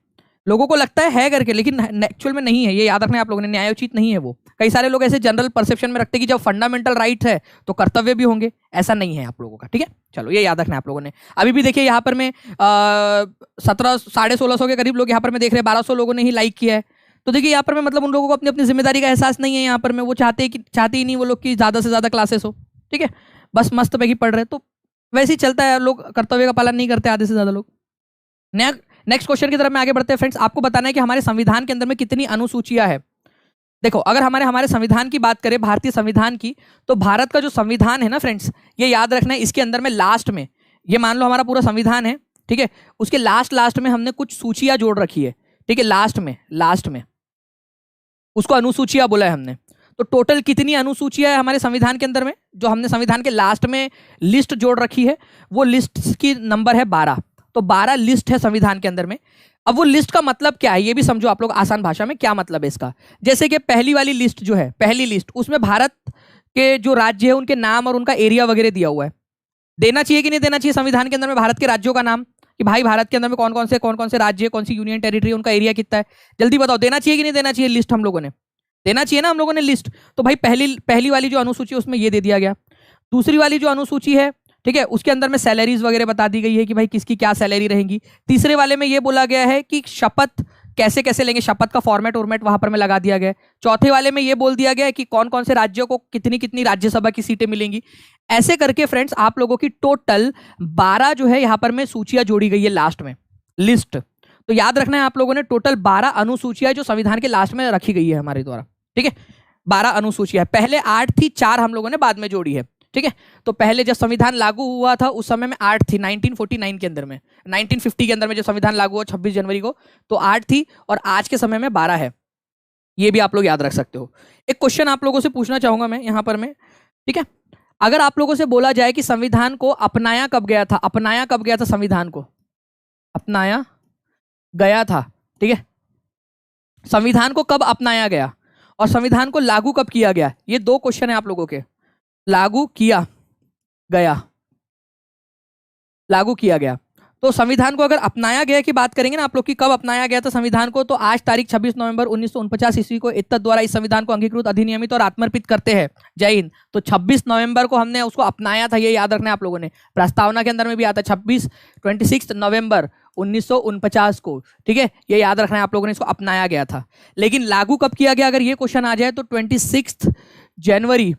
लोगों को लगता है करके, लेकिन एक्चुअल में नहीं है, ये याद रखना है आप लोगों ने, न्यायोचित नहीं है वो। कई सारे लोग ऐसे जनरल परसेप्शन में रखते हैं कि जब फंडामेंटल राइट है तो कर्तव्य भी होंगे, ऐसा नहीं है आप लोगों का। ठीक है, चलो ये याद रखना है आप लोगों ने। अभी भी देखिए यहाँ पर मैं 1650 के करीब लोग यहाँ पर मैं देख रहे हैं, 1200 लोगों ने ही लाइक किया है। तो देखिए यहाँ पर मैं मतलब उन लोगों को अपनी अपनी जिम्मेदारी का एहसास नहीं है यहाँ पर मैं, वो चाहते ही नहीं वो लोग की ज्यादा से ज्यादा क्लासेस हो। ठीक है, बस मस्त पैकी पढ़ रहे, तो वैसे ही चलता है, लोग कर्तव्य का पालन नहीं करते आधे से ज्यादा लोग। नेक्स्ट क्वेश्चन की तरफ में आगे बढ़ते हैं फ्रेंड्स। आपको बताना है कि हमारे संविधान के अंदर में कितनी अनुसूचियां है। देखो अगर हमारे संविधान की बात करें, भारतीय संविधान की, तो भारत का जो संविधान है ना फ्रेंड्स, ये याद रखना है, इसके अंदर में लास्ट में, ये मान लो हमारा पूरा संविधान है, ठीक है, उसके लास्ट में हमने कुछ सूचियां जोड़ रखी है। ठीक है, लास्ट में उसको अनुसूचियां बोला है हमने। तो टोटल कितनी अनुसूचियां है हमारे संविधान के अंदर में, जो हमने संविधान के लास्ट में लिस्ट जोड़ रखी है, वो लिस्ट की नंबर है 12। तो 12 लिस्ट है संविधान के अंदर में। अब वो लिस्ट का मतलब क्या है ये भी समझो आप लोग आसान भाषा में, क्या मतलब है इसका। जैसे कि पहली वाली लिस्ट जो है, पहली लिस्ट, उसमें भारत के जो राज्य है उनके नाम और उनका एरिया वगैरह दिया हुआ है। देना चाहिए कि नहीं देना चाहिए संविधान के अंदर में भारत के राज्यों का नाम, कि भाई भारत के अंदर में कौन कौन से राज्य, कौन सी यूनियन टेरिटरी, उनका एरिया कितना है, जल्दी बताओ, देना चाहिए कि नहीं देना चाहिए लिस्ट? हम लोगों ने देना चाहिए ना, हम लोगों ने लिस्ट। तो भाई पहली वाली जो अनुसूची है उसमें ये दे दिया गया। दूसरी वाली जो अनुसूची है, ठीक है, उसके अंदर में सैलरीज वगैरह बता दी गई है कि भाई किसकी क्या सैलरी रहेगी। तीसरे वाले में ये बोला गया है कि शपथ कैसे कैसे लेंगे, शपथ का फॉर्मेट वहां पर में लगा दिया गया है। चौथे वाले में ये बोल दिया गया है कि कौन कौन से राज्यों को कितनी कितनी राज्यसभा की सीटें मिलेंगी। ऐसे करके फ्रेंड्स आप लोगों की टोटल 12 जो है यहाँ पर में सूचियां जोड़ी गई है लास्ट में, लिस्ट। तो याद रखना है आप लोगों ने, टोटल 12 अनुसूचियां जो संविधान के लास्ट में रखी गई है हमारे द्वारा। ठीक है, 12 अनुसूचियां, पहले 8 थी, 4 हम लोगों ने बाद में जोड़ी है। ठीक है, तो पहले जब संविधान लागू हुआ था उस समय में 8 थी, 1949 के अंदर में, 1950 के अंदर में जो संविधान लागू हुआ 26 जनवरी को, तो 8 थी, और आज के समय में 12 है। ये भी आप लोग याद रख सकते हो। एक क्वेश्चन आप लोगों से पूछना चाहूंगा मैं यहाँ पर मैं, ठीक है, अगर आप लोगों से बोला जाए कि संविधान को अपनाया कब गया था, अपनाया कब गया था, संविधान को अपनाया गया था, ठीक है, संविधान को कब अपनाया गया और संविधान को लागू कब किया गया, ये 2 क्वेश्चन है आप लोगों के। लागू किया गया, तो संविधान को अगर अपनाया गया की बात करेंगे ना आप लोग की, कब अपनाया गया था संविधान को, तो आज तारीख 26 नवंबर 1949 ईस्वी को इत्तद द्वारा इस संविधान को अंगीकृत, अधिनियमित और आत्मर्पित करते हैं। जय हिंद। तो 26 नवंबर को हमने उसको अपनाया था, ये याद रखना है आप लोगों ने। प्रस्तावना के अंदर में भी आता है 26 नवंबर 1949 को। ठीक है, ये याद रखना है आप लोगों ने, इसको अपनाया गया था। लेकिन लागू कब किया गया, अगर ये क्वेश्चन आ जाए, तो 26 जनवरी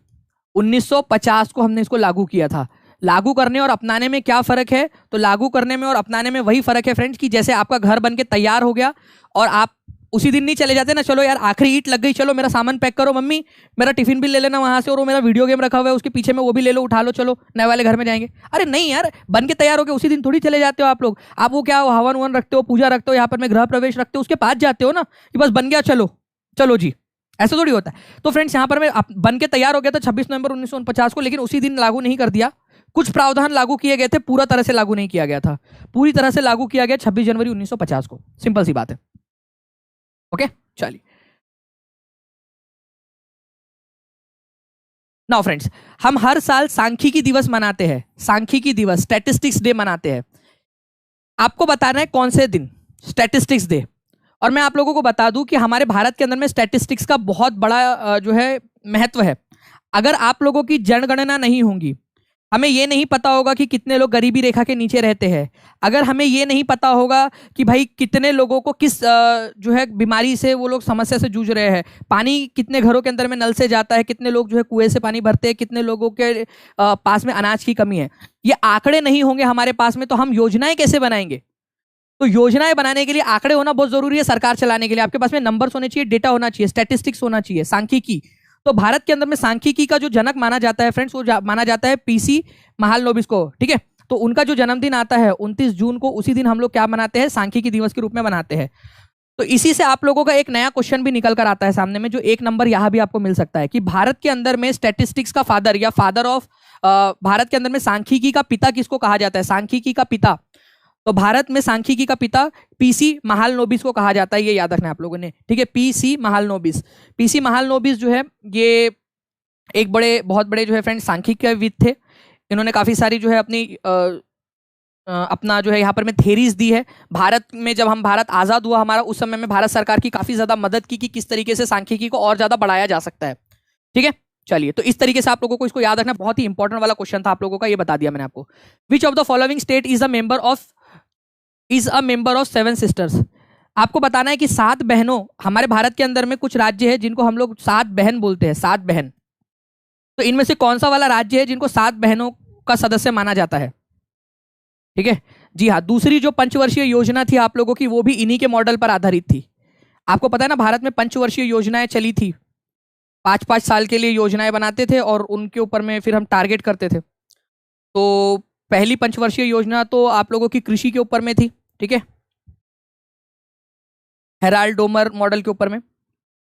1950 को हमने इसको लागू किया था। लागू करने और अपनाने में क्या फर्क है, तो लागू करने में और अपनाने में वही फर्क है फ्रेंड्स, कि जैसे आपका घर बन के तैयार हो गया और आप उसी दिन नहीं चले जाते ना, चलो यार आखिरी ईंट लग गई, चलो मेरा सामान पैक करो मम्मी, मेरा टिफिन भी ले लेना वहां से, और वो मेरा वीडियो गेम रखा हुआ है उसके पीछे में वो भी ले लो, उठा लो, चलो नए वाले घर में जाएंगे। अरे नहीं यार, बन के तैयार हो गए उसी दिन थोड़ी चले जाते हो आप लोग। आप वो क्या हवन वन रखते हो, पूजा रखते हो, यहाँ पर में गृह प्रवेश रखते हो, उसके पास जाते हो ना कि बस बन गया चलो जी, ऐसा थोड़ी होता है। तो फ्रेंड्स यहाँ पर मैं बन के तैयार हो गया था 26 नवंबर 1949 को, लेकिन उसी दिन लागू नहीं कर दिया। कुछ प्रावधान लागू किए गए थे, पूरा तरह से लागू नहीं किया गया था। पूरी तरह से लागू किया गया 26 जनवरी 1950 को। सिंपल सी बात है। ओके, चलिए नाउ फ्रेंड्स, हम हर साल सांख्यिकी दिवस मनाते हैं, सांख्यिकी दिवस, स्टैटिस्टिक्स डे मनाते हैं। आपको बताना है कौन से दिन, स्टैटिस्टिक्स डे, और मैं आप लोगों को बता दूं कि हमारे भारत के अंदर में स्टैटिस्टिक्स का बहुत बड़ा जो है महत्व है। अगर आप लोगों की जनगणना नहीं होंगी, हमें ये नहीं पता होगा कि कितने लोग गरीबी रेखा के नीचे रहते हैं, अगर हमें ये नहीं पता होगा कि भाई कितने लोगों को किस जो है बीमारी से वो लोग समस्या से जूझ रहे हैं, पानी कितने घरों के अंदर में नल से जाता है, कितने लोग जो है कुएं से पानी भरते हैं, कितने लोगों के पास में अनाज की कमी है, ये आंकड़े नहीं होंगे हमारे पास में, तो हम योजनाएं कैसे बनाएंगे? तो योजनाएं बनाने के लिए आंकड़े होना बहुत जरूरी है। सरकार चलाने के लिए आपके पास में नंबर्स होने चाहिए, डेटा होना चाहिए, स्टैटिस्टिक्स होना चाहिए, सांख्यिकी। तो भारत के अंदर में सांख्यिकी का जो जनक माना जाता है फ्रेंड्स, वो माना जाता है पीसी महालनोबिस को। ठीक है, तो उनका जो जन्मदिन आता है 29 जून को, उसी दिन हम लोग क्या मनाते हैं? सांख्यिकी दिवस के रूप में मनाते हैं। तो इसी से आप लोगों का एक नया क्वेश्चन भी निकल कर आता है सामने में, जो 1 नंबर यहां भी आपको मिल सकता है कि भारत के अंदर में स्टैटिस्टिक्स का फादर या फादर ऑफ भारत के अंदर में सांख्यिकी का पिता किसको कहा जाता है? सांख्यिकी का पिता, तो भारत में सांख्यिकी का पिता पीसी महालनोबिस को कहा जाता है, ये याद रखना आप लोगों ने। ठीक है, पीसी महालनोबिस। पीसी महालनोबिस जो है ये एक बहुत बड़े जो है फ्रेंड सांख्यिकीविद थे। इन्होंने काफी सारी जो है अपनी अपना जो है यहाँ पर में थेरीज दी है। भारत में जब भारत आजाद हुआ हमारा, उस समय में भारत सरकार की काफी ज्यादा मदद की कि किस तरीके से सांख्यिकी को और ज्यादा बढ़ाया जा सकता है। ठीक है, चलिए, तो इस तरीके से आप लोगों को इसको याद रखना, बहुत ही इंपॉर्टेंट वाला क्वेश्चन था आप लोगों का, ये बता दिया मैंने आपको। विच of the following state is a member of 7 sisters? आपको बताना है कि 7 बहनों, हमारे भारत के अंदर में कुछ राज्य है जिनको हम लोग 7 बहन बोलते हैं, 7 बहन। तो इनमें से कौन सा वाला राज्य है जिनको 7 बहनों का सदस्य माना जाता है? ठीक है, जी हाँ, दूसरी जो पंचवर्षीय योजना थी आप लोगों की, वो भी इन्हीं के मॉडल पर आधारित थी। आपको पता है ना, भारत में पंचवर्षीय योजनाएं चली थी, 5-5 साल के लिए योजनाएं बनाते थे और उनके ऊपर में फिर हम टारगेट करते थे। तो पहली पंचवर्षीय योजना तो आप लोगों की कृषि के ऊपर में थी। ठीक है, हेराल्ड डोमर मॉडल के ऊपर में।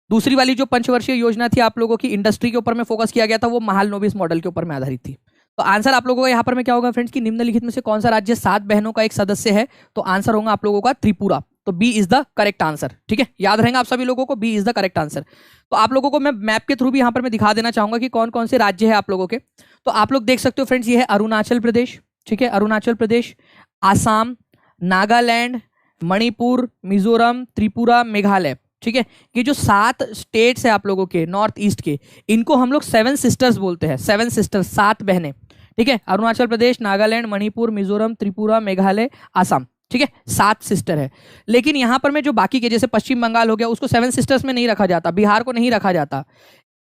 दूसरी वाली जो पंचवर्षीय योजना थी आप लोगों की इंडस्ट्री के ऊपर में फोकस किया गया था, वो महालनोबिस मॉडल के ऊपर में आधारित थी। तो आंसर आप लोगों का यहाँ पर में क्या होगा फ्रेंड्स कि निम्नलिखित में से कौन सा राज्य 7 बहनों का एक सदस्य है? तो आंसर होगा आप लोगों का त्रिपुरा। तो B is the correct answer. ठीक है, याद रहेगा आप सभी लोगों को, B is the correct answer. तो आप लोगों को मैं मैप के थ्रू भी यहाँ पर मैं दिखा देना चाहूंगा कि कौन कौन से राज्य है आप लोगों के। तो आप लोग देख सकते हो फ्रेंड्स, ये है अरुणाचल प्रदेश। ठीक है, अरुणाचल प्रदेश, आसाम, नागालैंड, मणिपुर, मिजोरम, त्रिपुरा, मेघालय। ठीक है, ये जो 7 स्टेट्स है आप लोगों के नॉर्थ ईस्ट के, इनको हम लोग 7 सिस्टर्स बोलते हैं। 7 सिस्टर्स, 7 बहनें। ठीक है, अरुणाचल प्रदेश, नागालैंड, मणिपुर, मिजोरम, त्रिपुरा, मेघालय, आसाम। ठीक है, 7 सिस्टर है। लेकिन यहां पर में जो बाकी के, जैसे पश्चिम बंगाल हो गया, उसको 7 सिस्टर्स में नहीं रखा जाता, बिहार को नहीं रखा जाता।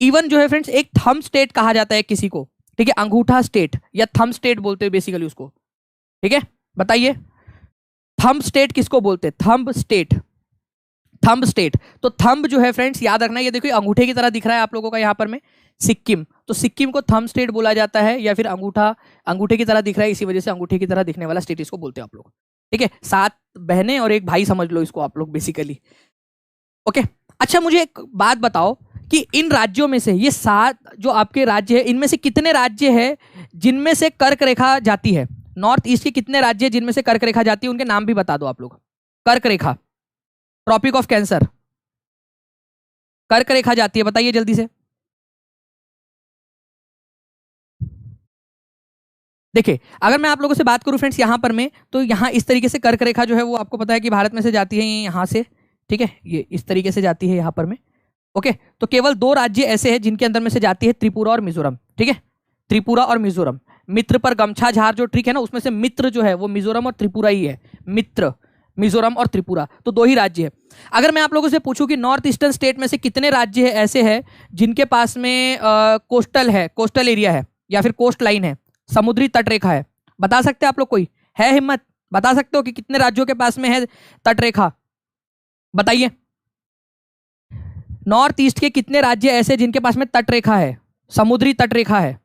इवन जो है फ्रेंड्स, एक थंब स्टेट कहा जाता है किसी को। ठीक है, अंगूठा स्टेट या थंब स्टेट बोलते हैं बेसिकली उसको। ठीक है, बताइए थंब स्टेट किसको बोलते हैं? Thumb state, thumb state. तो थंब जो है फ्रेंड्स, याद रखना, ये देखो अंगूठे की तरह दिख रहा है आप लोगों का यहाँ पर में, सिक्किम। तो सिक्किम को थंब स्टेट बोला जाता है, या फिर अंगूठे की तरह दिख रहा है, इसी वजह से अंगूठे की तरह दिखने वाला स्टेट इसको बोलते हैं आप लोग। ठीक है, 7 बहनें और एक भाई समझ लो इसको आप लोग बेसिकली। ओके, अच्छा मुझे एक बात बताओ कि इन राज्यों में से, ये 7 जो आपके राज्य है, इनमें से कितने राज्य है जिनमें से कर्क रेखा जाती है? नॉर्थ ईस्ट के कितने राज्य जिनमें से कर्क रेखा जाती है, उनके नाम भी बता दो आप लोग। कर्क रेखा, ट्रॉपिक ऑफ कैंसर, कर्क रेखा जाती है, बताइए जल्दी से। देखिए, अगर मैं आप लोगों से बात करूं फ्रेंड्स यहां पर में, तो यहां इस तरीके से कर्क रेखा जो है वो आपको पता है कि भारत में से जाती है यहां से। ठीक है, ये इस तरीके से जाती है यहां पर में। ओके, तो केवल 2 राज्य ऐसे हैं जिनके अंदर में से जाती है, त्रिपुरा और मिजोरम। ठीक है, त्रिपुरा और मिजोरम। मित्र पर गमछा झार जो ट्रिक है ना, उसमें से मित्र जो है वो मिजोरम और त्रिपुरा ही है। मित्र, मिजोरम और त्रिपुरा, तो 2 ही राज्य है। अगर मैं आप लोगों से पूछूं कि नॉर्थ ईस्टर्न स्टेट में से कितने राज्य है ऐसे हैं जिनके पास में कोस्टल है, कोस्टल एरिया है, या फिर कोस्ट लाइन है, समुद्री तट रेखा है, बता सकते हैं आप लोग? कोई है हिम्मत, बता सकते हो कि कितने राज्यों के पास में है तट रेखा? बताइए, नॉर्थ ईस्ट के कितने राज्य ऐसे जिनके पास में तट रेखा है, समुद्री तट रेखा है?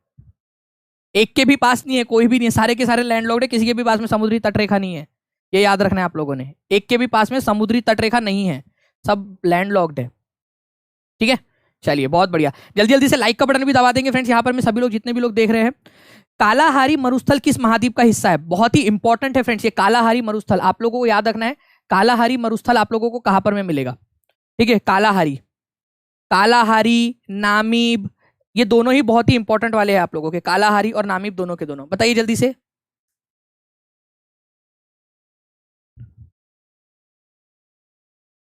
एक के भी पास नहीं है, कोई भी नहीं है, सारे के सारे लैंडलॉक्ड है, किसी के भी पास में समुद्री तट रेखा नहीं है। ये याद रखना है आप लोगों ने, एक के भी पास में समुद्री तट रेखा नहीं है, सब लैंडलॉक्ड है। ठीक है, चलिए बहुत बढ़िया। जल्दी जल्दी से लाइक का बटन भी दबा देंगे फ्रेंड्स यहाँ पर में सभी लोग, जितने भी लोग देख रहे हैं। कालाहारी मरुस्थल किस महाद्वीप का हिस्सा है? बहुत ही इंपॉर्टेंट है फ्रेंड्स ये कालाहारी मरुस्थल, आप लोगों को याद रखना है। कालाहारी मरुस्थल आप लोगों को कहां पर में मिलेगा? ठीक है, कालाहारी, कालाहारी, नामीब, ये दोनों ही बहुत ही इंपॉर्टेंट वाले हैं आप लोगों के, कालाहारी और नामीब दोनों के दोनों। बताइए जल्दी से।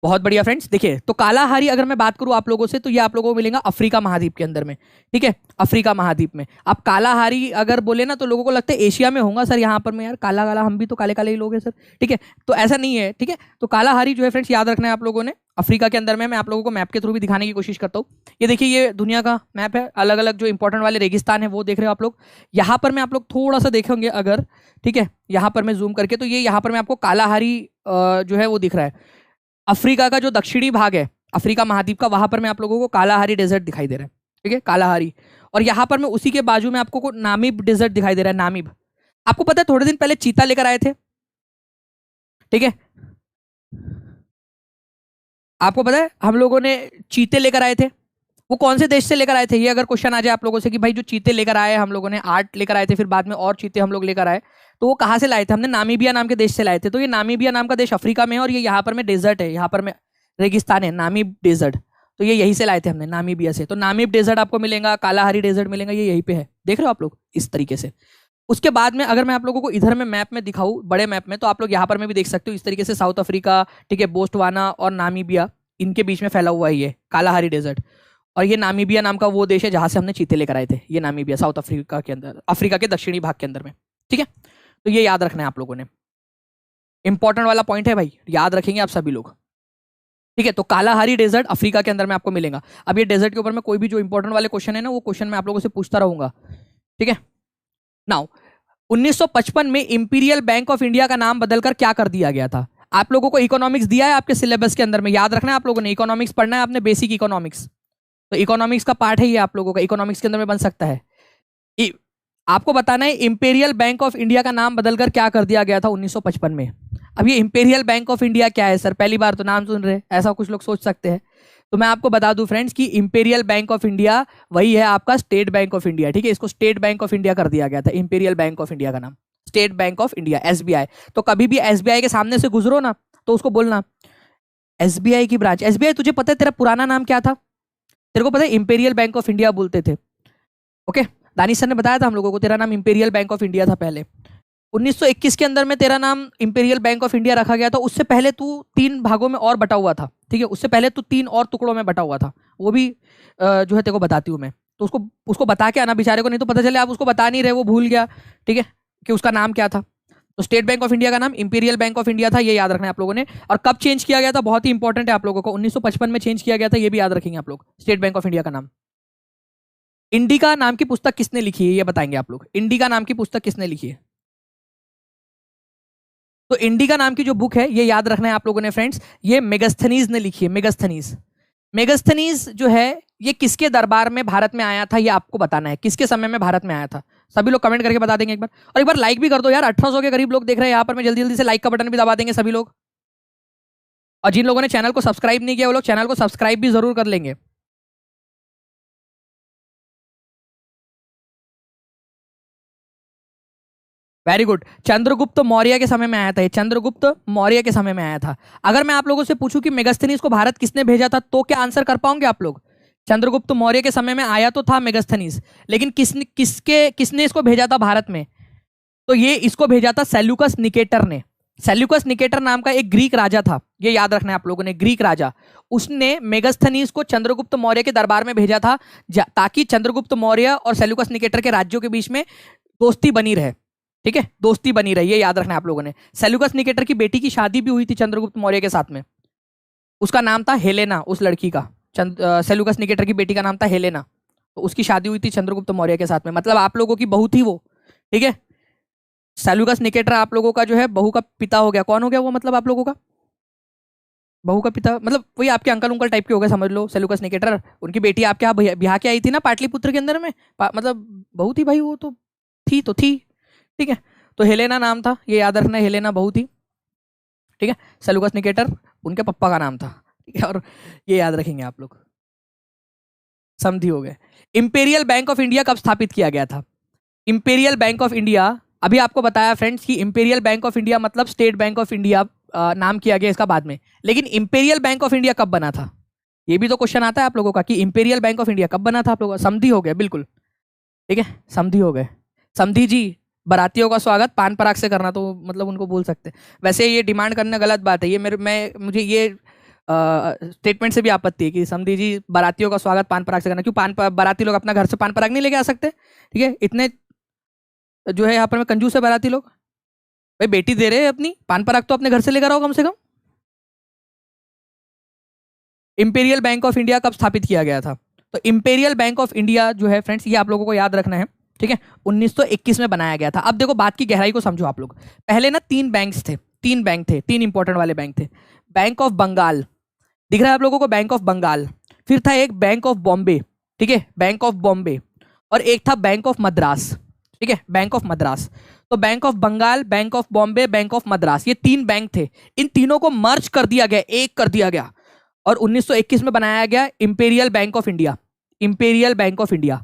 बहुत बढ़िया फ्रेंड्स। देखिए तो कालाहारी अगर मैं बात करूं आप लोगों से, तो ये आप लोगों को मिलेगा अफ्रीका महाद्वीप के अंदर में। ठीक है, अफ्रीका महाद्वीप में। अब कालाहारी अगर बोले ना तो लोगों को लगता है एशिया में होगा सर, यहाँ पर में यार काला काला, हम भी तो काले काले ही लोग हैं सर। ठीक है, तो ऐसा नहीं है। ठीक है, तो कालाहारी जो है फ्रेंड्स याद रखना है आप लोगों ने, अफ्रीका के अंदर में। मैं आप लोगों को मैप के थ्रू भी दिखाने की कोशिश करता हूँ। ये देखिए, ये दुनिया का मैप है, अलग अलग जो इंपॉर्टेंट वाले रेगिस्तान है वो देख रहे हो आप लोग। यहाँ पर मैं आप लोग थोड़ा सा देखेंगे अगर, ठीक है, यहाँ पर मैं जूम करके, तो ये यहाँ पर मैं आपको कालाहारी जो है वो दिख रहा है। अफ्रीका का जो दक्षिणी भाग है अफ्रीका महाद्वीप का, वहां पर मैं आप लोगों को कालाहारी डेजर्ट दिखाई दे रहा है। ठीक है, कालाहारी। और यहाँ पर मैं उसी के बाजू में आपको को नामीब डेजर्ट दिखाई दे रहा है, नामीब। आपको पता है थोड़े दिन पहले चीता लेकर आए थे। ठीक है, आपको पता है हम लोगों ने चीते लेकर आए थे। वो कौन से देश से लेकर आए थे, ये अगर क्वेश्चन आ जाए आप लोगों से कि भाई जो चीते लेकर आए हम लोगों ने, 8 लेकर आए थे, फिर बाद में और चीते हम लोग लेकर आए, तो वो कहाँ से लाए थे? हमने नामीबिया नाम के देश से लाए थे। तो ये नामीबिया नाम का देश अफ्रीका में है, और ये यहाँ पर में डेजर्ट है, यहाँ पर में रेगिस्तान है, नामीब डेजर्ट। तो ये यहीं से लाए थे हमने, नामीबिया से। तो नामीब डेजर्ट आपको मिलेगा, कालाहारी डेजर्ट मिलेगा, ये यहीं पे है। देख रहे हो आप लोग इस तरीके से। उसके बाद में अगर मैं आप लोगों को इधर में मैप में दिखाऊं, बड़े मैप में, तो आप लोग यहाँ पर में भी देख सकते हो इस तरीके से साउथ अफ्रीका, ठीक है, बोस्टवाना और नामीबिया, इनके बीच में फैला हुआ है ये कालाहारी डेजर्ट। और ये नामीबिया नाम का वो देश है जहां से हमने चीते लेकर आए थे, ये नामीबिया, साउथ अफ्रीका के अंदर, अफ्रीका के दक्षिणी भाग के अंदर में। ठीक है, तो ये याद रखना है आप लोगों ने, इंपॉर्टेंट वाला पॉइंट है भाई, याद रखेंगे आप सभी लोग। ठीक है, तो कालाहारी डेजर्ट अफ्रीका के अंदर में आपको मिलेगा। अब ये डेजर्ट के ऊपर में कोई भी जो इंपॉर्टेंट वाले क्वेश्चन है ना, वो क्वेश्चन मैं आप लोगों से पूछता रहूंगा। ठीक है, नाउ 1955 में इंपीरियल बैंक ऑफ इंडिया का नाम बदलकर क्या कर दिया गया था? आप लोगों को इकोनॉमिक्स दिया है आपके सिलेबस के अंदर में, याद रखना है आप लोगों ने, इकोनॉमिक्स पढ़ना है आपने, बेसिक इकोनॉमिक्स। तो इकोनॉमिक्स का पार्ट है ये आप लोगों का, इकोनॉमिक्स के अंदर में बन सकता है। आपको बताना है इंपीरियल बैंक ऑफ इंडिया का नाम बदलकर क्या कर दिया गया था 1955 में। अब ये इंपीरियल बैंक ऑफ इंडिया क्या है सर, पहली बार तो नाम सुन रहे, ऐसा कुछ लोग सोच सकते हैं। तो मैं आपको बता दूं फ्रेंड्स कि इंपीरियल बैंक ऑफ इंडिया वही है आपका स्टेट बैंक ऑफ इंडिया। ठीक है, इसको स्टेट बैंक ऑफ इंडिया कर दिया गया था, इंपीरियल बैंक ऑफ इंडिया का नाम state bank of India, SBI. तो कभी भी एसबीआई के सामने से गुजरो ना तो उसको बोलना एसबीआई की ब्रांच। एसबीआई तुझे पता है तेरा पुराना नाम क्या था? तेरे को पता है इंपीरियल बैंक ऑफ इंडिया बोलते थे। ओके, दानिश सर ने बताया था हम लोगों को, तेरा नाम इंपीरियल बैंक ऑफ इंडिया था पहले। 1921 के अंदर में तेरा नाम इंपीरियल बैंक ऑफ इंडिया रखा गया था। उससे पहले तू 3 भागों में और बटा हुआ था। ठीक है, उससे पहले तू 3 और टुकड़ों में बटा हुआ था, वो भी जो है तेरे को बताती हूँ मैं। तो उसको बता के आना बेचारे को, नहीं तो पता चले आप उसको बता नहीं रहे, वो भूल गया। ठीक है, कि उसका नाम क्या था। तो स्टेट बैंक ऑफ इंडिया का नाम इंपीरियल बैंक ऑफ इंडिया था, ये याद रखना है आप लोगों ने। और कब चेंज किया गया था, बहुत ही इंपॉर्टेंट है आप लोगों को, 1955 में चेंज किया गया था, ये भी याद रखेंगे आप लोग, स्टेट बैंक ऑफ इंडिया का नाम। इंडिका नाम की पुस्तक किसने लिखी है, ये बताएंगे आप लोग, इंडिका नाम की पुस्तक किसने लिखी है? तो इंडिका नाम की जो बुक है, ये याद रखना है आप लोगों ने फ्रेंड्स, ये मेगास्थनीज ने लिखी है, मेगास्थनीज। मेगास्थनीज जो है ये किसके दरबार में भारत में आया था, ये आपको बताना है, किसके समय में भारत में आया था। सभी लोग कमेंट करके बता देंगे एक बार, और एक बार लाइक भी कर दो यार, 1800 के करीब लोग देख रहे हैं यहाँ पर, मैं जल्दी जल्दी से लाइक का बटन भी दबा देंगे सभी लोग। और जिन लोगों ने चैनल को सब्सक्राइब नहीं किया वो लोग चैनल को सब्सक्राइब भी जरूर कर लेंगे। Very good. चंद्रगुप्त मौर्य के समय में आया था, ये चंद्रगुप्त मौर्य के समय में आया था। अगर मैं आप लोगों से पूछूं कि मेगास्थनीज को भारत किसने भेजा था, तो क्या आंसर कर पाओगे आप लोग? चंद्रगुप्त मौर्य के समय में आया तो था मेगास्थनीज, लेकिन किसने इसको भेजा था भारत में? तो ये इसको भेजा था सेल्यूकस निकेटर ने। सेल्यूकस निकेटर नाम का एक ग्रीक राजा था, ये याद रखना है आप लोगों ने, ग्रीक राजा। उसने मेगास्थनीज को चंद्रगुप्त मौर्य के दरबार में भेजा था, ताकि चंद्रगुप्त मौर्य और सेल्यूकस निकेटर के राज्यों के बीच में दोस्ती बनी रहे। ठीक है, दोस्ती बनी रही, ये याद रखना है आप लोगों ने। सेल्यूकस निकेटर की बेटी की शादी भी हुई थी चंद्रगुप्त मौर्य के साथ में, उसका नाम था हेलेना, उस लड़की का, सेल्यूकस निकेटर की बेटी का नाम था हेलेना। तो उसकी शादी हुई थी चंद्रगुप्त मौर्य के साथ में, मतलब आप लोगों की बहू थी वो। ठीक है, सेल्यूकस निकेटर आप लोगों का जो है बहू का पिता हो गया। कौन हो गया वो, मतलब आप लोगों का बहू का पिता, मतलब वही आपके अंकल उंकल टाइप के हो गए समझ लो। सेल्यूकस निकेटर, उनकी बेटी आपके यहाँ ब्याह के आई थी ना पाटलिपुत्र के अंदर में, मतलब बहू थी भाई वो, तो थी। ठीक है, तो हेलेना नाम था, ये याद रखना, हेलेना बहू थी। ठीक है, सेल्यूकस निकेटर उनके पप्पा का नाम था। ठीक है, और ये याद रखेंगे आप लोग, समझी हो गए। इंपीरियल बैंक ऑफ इंडिया कब स्थापित किया गया था? इंपीरियल बैंक ऑफ इंडिया, अभी आपको बताया फ्रेंड्स कि इंपीरियल बैंक ऑफ इंडिया मतलब स्टेट बैंक ऑफ इंडिया नाम किया गया इसका बाद में, लेकिन इंपीरियल बैंक ऑफ इंडिया कब बना था, ये भी तो क्वेश्चन आता है आप लोगों का कि इंपीरियल बैंक ऑफ इंडिया कब बना था आप लोगों का। समझी हो गया, बिल्कुल ठीक है, समझी हो गए। समझी जी, बारातियों का स्वागत पान पराग से करना, तो मतलब उनको बोल सकते हैं। वैसे ये डिमांड करना गलत बात है, ये मुझे ये स्टेटमेंट से भी आपत्ति है कि समधी जी बारातियों का स्वागत पान पराग से करना। क्यों बाराती लोग अपना घर से पान पराग नहीं लेके आ सकते? ठीक है, इतने जो है यहाँ पर में कंजूस है बाराती लोग। भाई बेटी दे रहे हैं अपनी, पान पराग तो अपने घर से लेकर आओ कम से कम। इंपीरियल बैंक ऑफ इंडिया कब स्थापित किया गया था? तो इंपीरियल बैंक ऑफ इंडिया जो है फ्रेंड्स, ये आप लोगों को याद रखना है, ठीक है, 1921 में बनाया गया था। अब देखो बात की गहराई को समझो आप लोग। पहले ना तीन बैंक थे, तीन इंपॉर्टेंट वाले बैंक थे। बैंक ऑफ बंगाल, दिख रहा है आप लोगों को, बैंक ऑफ बंगाल। फिर था एक बैंक ऑफ बॉम्बे, ठीक है, बैंक ऑफ बॉम्बे। और एक था बैंक ऑफ मद्रास, ठीक है, बैंक ऑफ मद्रास। तो Bank of Bengal, Bank of Bombay, Bank of Madras, ये तीन बैंक थे। इन तीनों को मर्ज कर दिया गया, एक कर दिया गया, और 1921 में बनाया गया imperial bank of India, imperial bank of India.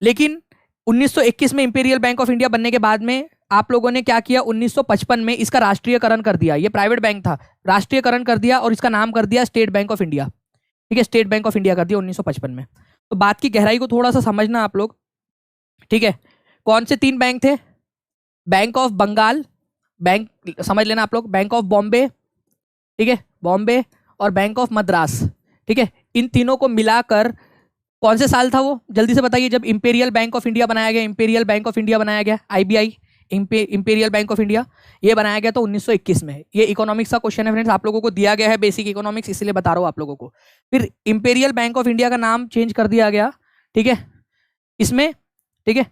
लेकिन 1921 में इंपीरियल बैंक ऑफ इंडिया बनने के बाद में आप लोगों ने क्या किया, 1955 में इसका राष्ट्रीयकरण कर दिया। ये प्राइवेट बैंक था, राष्ट्रीयकरण कर दिया और इसका नाम कर दिया स्टेट बैंक ऑफ इंडिया, ठीक है, स्टेट बैंक ऑफ इंडिया कर दिया 1955 में। तो बात की गहराई को थोड़ा सा समझना आप लोग, ठीक है। कौन से तीन बैंक थे? बैंक ऑफ बंगाल, बैंक समझ लेना आप लोग, बैंक ऑफ बॉम्बे, ठीक है, बॉम्बे, और बैंक ऑफ मद्रास, ठीक है। इन तीनों को मिलाकर कौन से साल था वो, जल्दी से बताइए, जब इंपीरियल बैंक ऑफ इंडिया बनाया गया? इंपीरियल बैंक ऑफ इंडिया बनाया गया, IBI, imperial bank of India, ये बनाया गया तो 1921 में। ये इकोनॉमिक्स का क्वेश्चन है फ्रेंड्स, आप लोगों को दिया गया है बेसिक इकोनॉमिक्स, इसलिए बता रहा हूँ आप लोगों को। फिर इंपीरियल बैंक ऑफ इंडिया का नाम चेंज कर दिया गया, ठीक है, इसमें, ठीक है,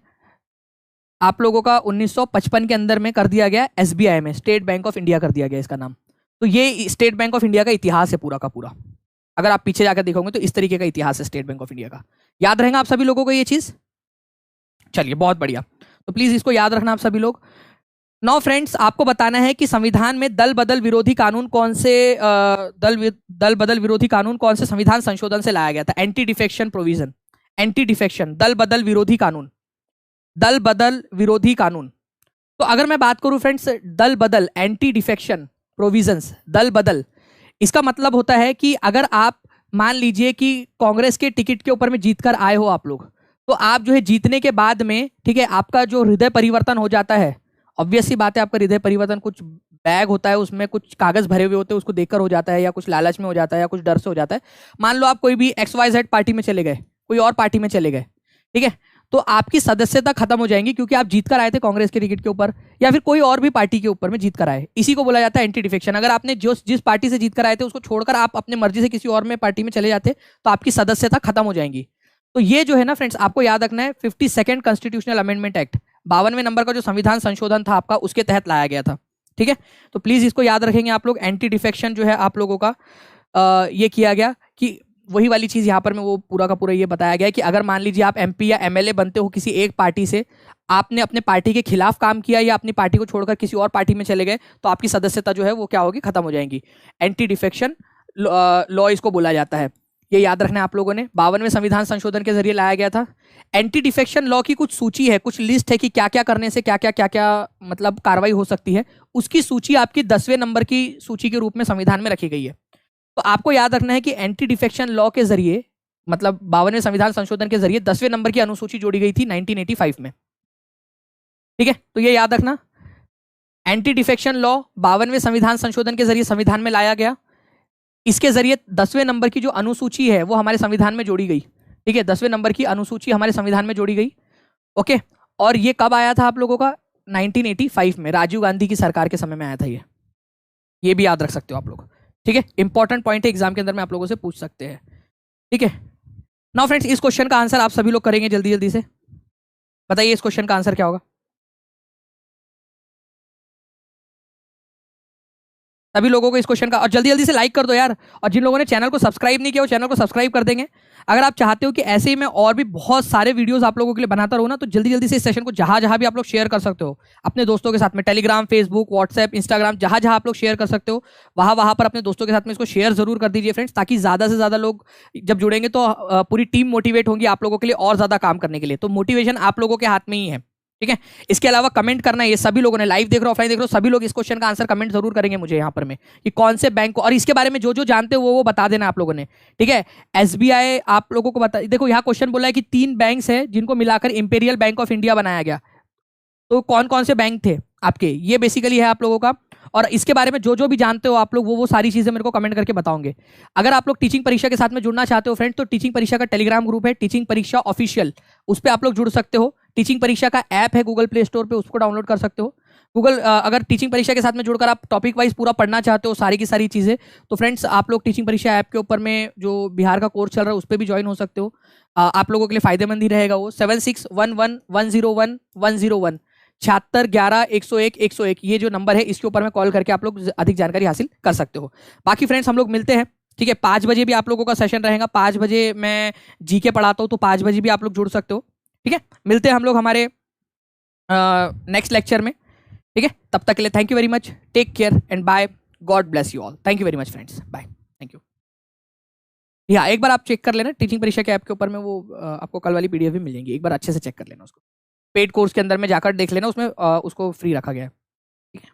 आप लोगों का 1955 के अंदर में कर दिया गया एसबीआई में, स्टेट बैंक ऑफ इंडिया कर दिया गया इसका नाम। तो ये स्टेट बैंक ऑफ इंडिया का इतिहास है पूरा का पूरा। अगर आप पीछे जाकर देखोगे तो इस तरीके का इतिहास है स्टेट बैंक ऑफ इंडिया का। याद रहेगा आप सभी लोगों को ये चीज? चलिए बहुत बढ़िया, तो प्लीज इसको याद रखना आप सभी लोग। नाउ फ्रेंड्स, आपको बताना है कि संविधान में दल बदल विरोधी कानून कौन से दल बदल विरोधी कानून कौन से संविधान संशोधन से लाया गया था? Anti defection provision, anti defection, दल बदल विरोधी कानून, दल बदल विरोधी कानून। तो अगर मैं बात करूं फ्रेंड्स, दल बदल, एंटी डिफेक्शन प्रोविजंस, दल बदल, इसका मतलब होता है कि अगर आप मान लीजिए कि कांग्रेस के टिकट के ऊपर में जीतकर आए हो आप लोग, तो आप जो है जीतने के बाद में, ठीक है, आपका जो हृदय परिवर्तन हो जाता है, ऑब्वियस सी बात है, आपका हृदय परिवर्तन कुछ बैग होता है, उसमें कुछ कागज भरे हुए होते हैं, उसको देखकर हो जाता है, या कुछ लालच में हो जाता है, या कुछ डर से हो जाता है। मान लो आप कोई भी XYZ पार्टी में चले गए, कोई और पार्टी में चले गए, ठीक है, तो आपकी सदस्यता खत्म हो जाएंगी, क्योंकि आप जीत कर आए थे कांग्रेस के टिकट के ऊपर, या फिर कोई और भी पार्टी के ऊपर में जीत कर आए। इसी को बोला जाता है एंटी डिफेक्शन। अगर आपने जिस पार्टी से जीत कर आए थे उसको छोड़कर आप अपने मर्जी से किसी और में पार्टी में चले जाते, तो आपकी सदस्यता खत्म हो जाएंगी। तो ये जो है ना फ्रेंड्स, आपको याद रखना है, 52nd कॉन्स्टिट्यूशनल अमेंडमेंट एक्ट, 52वें नंबर का जो संविधान संशोधन था आपका, उसके तहत लाया गया था, ठीक है। तो प्लीज इसको याद रखेंगे आप लोग। एंटी डिफेक्शन जो है आप लोगों का ये किया गया कि वही वाली चीज यहाँ पर में वो पूरा का पूरा ये बताया गया है कि अगर मान लीजिए आप MP या MLA बनते हो किसी एक पार्टी से, आपने अपने पार्टी के खिलाफ काम किया या अपनी पार्टी को छोड़कर किसी और पार्टी में चले गए, तो आपकी सदस्यता जो है वो क्या होगी, खत्म हो जाएंगी। एंटी डिफेक्शन लॉ इसको बोला जाता है, ये याद रखना है आप लोगों ने। 52वें संविधान संशोधन के जरिए लाया गया था। एंटी डिफेक्शन लॉ की कुछ सूची है, कुछ लिस्ट है कि क्या क्या करने से क्या क्या मतलब कार्रवाई हो सकती है। उसकी सूची आपकी 10वें नंबर की सूची के रूप में संविधान में रखी गई है। तो आपको याद रखना है कि एंटी डिफेक्शन लॉ के जरिए, मतलब 52वें संविधान संशोधन के जरिए 10वें नंबर की अनुसूची जोड़ी गई थी 1985 में, ठीक है। तो ये याद रखना, एंटी डिफेक्शन लॉ 52वें संविधान संशोधन के जरिए संविधान में लाया गया। इसके जरिए 10वें नंबर की जो अनुसूची है वो हमारे संविधान में जोड़ी गई, ठीक है, 10वें नंबर की अनुसूची हमारे संविधान में जोड़ी गई, ओके। और ये कब आया था आप लोगों का? 1985 में, राजीव गांधी की सरकार के समय में आया था ये भी याद रख सकते हो आप लोग, ठीक है। इंपॉर्टेंट पॉइंट है, एग्जाम के अंदर में आप लोगों से पूछ सकते हैं, ठीक है। नाउ फ्रेंड्स, इस क्वेश्चन का आंसर आप सभी लोग करेंगे जल्दी जल्दी से। बताइए इस क्वेश्चन का आंसर क्या होगा? सभी लोगों को इस क्वेश्चन का, और जल्दी जल्दी से लाइक कर दो यार। और जिन लोगों ने चैनल को सब्सक्राइब नहीं किया वो चैनल को सब्सक्राइब कर देंगे। अगर आप चाहते हो कि ऐसे ही मैं और भी बहुत सारे वीडियोस आप लोगों के लिए बनाता रहूं ना, तो जल्दी जल्दी से इस सेशन को जहां जहां भी आप लोग शेयर कर सकते हो अपने दोस्तों के साथ में, टेलीग्राम, फेसबुक, व्हाट्सएप, इंस्टाग्राम, जहां जहां आप लोग शेयर कर सकते हो वहां वहां पर अपने दोस्तों के साथ में इसको शेयर जरूर कर दीजिए फ्रेंड्स, ताकि ज्यादा से ज्यादा लोग जब जुड़ेंगे तो पूरी टीम मोटिवेट होंगी आप लोगों के लिए और ज्यादा काम करने के लिए। तो मोटिवेशन आप लोगों के हाथ में ही है, ठीक है। इसके अलावा कमेंट करना, ये सभी लोगों ने, लाइव देख रहे हो ऑफलाइन देख रहे हो, सभी लोग इस क्वेश्चन का आंसर कमेंट जरूर करेंगे मुझे यहाँ पर में कि कौन से बैंक को, और इसके बारे में जो जो जानते हो वो बता देना आप लोगों ने, ठीक है। SBI आप लोगों को बता, देखो यहाँ क्वेश्चन बोला है कि 3 बैंक्स हैं जिनको मिलाकर इंपीरियल बैंक ऑफ इंडिया बनाया गया। तो कौन कौन से बैंक थे आपके, ये बेसिकली है आप लोगों का और इसके बारे में जो जो भी जानते हो आप लोग वो सारी चीजें मेरे को कमेंट करके बताओगे। अगर आप लोग टीचिंग परीक्षा के साथ में जुड़ना चाहते हो फ्रेंड्स, तो टीचिंग परीक्षा का टेलीग्राम ग्रुप है टीचिंग परीक्षा ऑफिशियल, उस पर आप लोग जुड़ सकते हो। टीचिंग परीक्षा का ऐप है गूगल प्ले स्टोर पे, उसको डाउनलोड कर सकते हो। अगर टीचिंग परीक्षा के साथ में जुड़कर आप टॉपिक वाइज पूरा पढ़ना चाहते हो सारी की सारी चीजें, तो फ्रेंड्स आप लोग टीचिंग परीक्षा ऐप के ऊपर में जो बिहार का कोर्स चल रहा है उस पर भी ज्वाइन हो सकते हो। आप लोगों के लिए फायदेमंद ही रहेगा वो। 7611101101 7611-101-101 ये जो नंबर है इसके ऊपर में कॉल करके आप लोग अधिक जानकारी हासिल कर सकते हो। बाकी फ्रेंड्स हम लोग मिलते हैं, ठीक है। 5 बजे भी आप लोगों का सेशन रहेगा, 5 बजे मैं जीके पढ़ाता हूँ, तो 5 बजे भी आप लोग जुड़ सकते हो, ठीक है। मिलते हैं हम लोग हमारे नेक्स्ट लेक्चर में, ठीक है। तब तक के लिए thank you very much, take care and bye, god bless you all. Thank you very much friends, bye, thank you. या एक बार आप चेक कर लेना टीचिंग परीक्षा के ऐप के ऊपर में, वो आपको कल वाली पीडीएफ भी मिल जाएगी, एक बार अच्छे से चेक कर लेना उसको। पेड कोर्स के अंदर में जाकर देख लेना, उसमें उसको फ्री रखा गया है, ठीक है।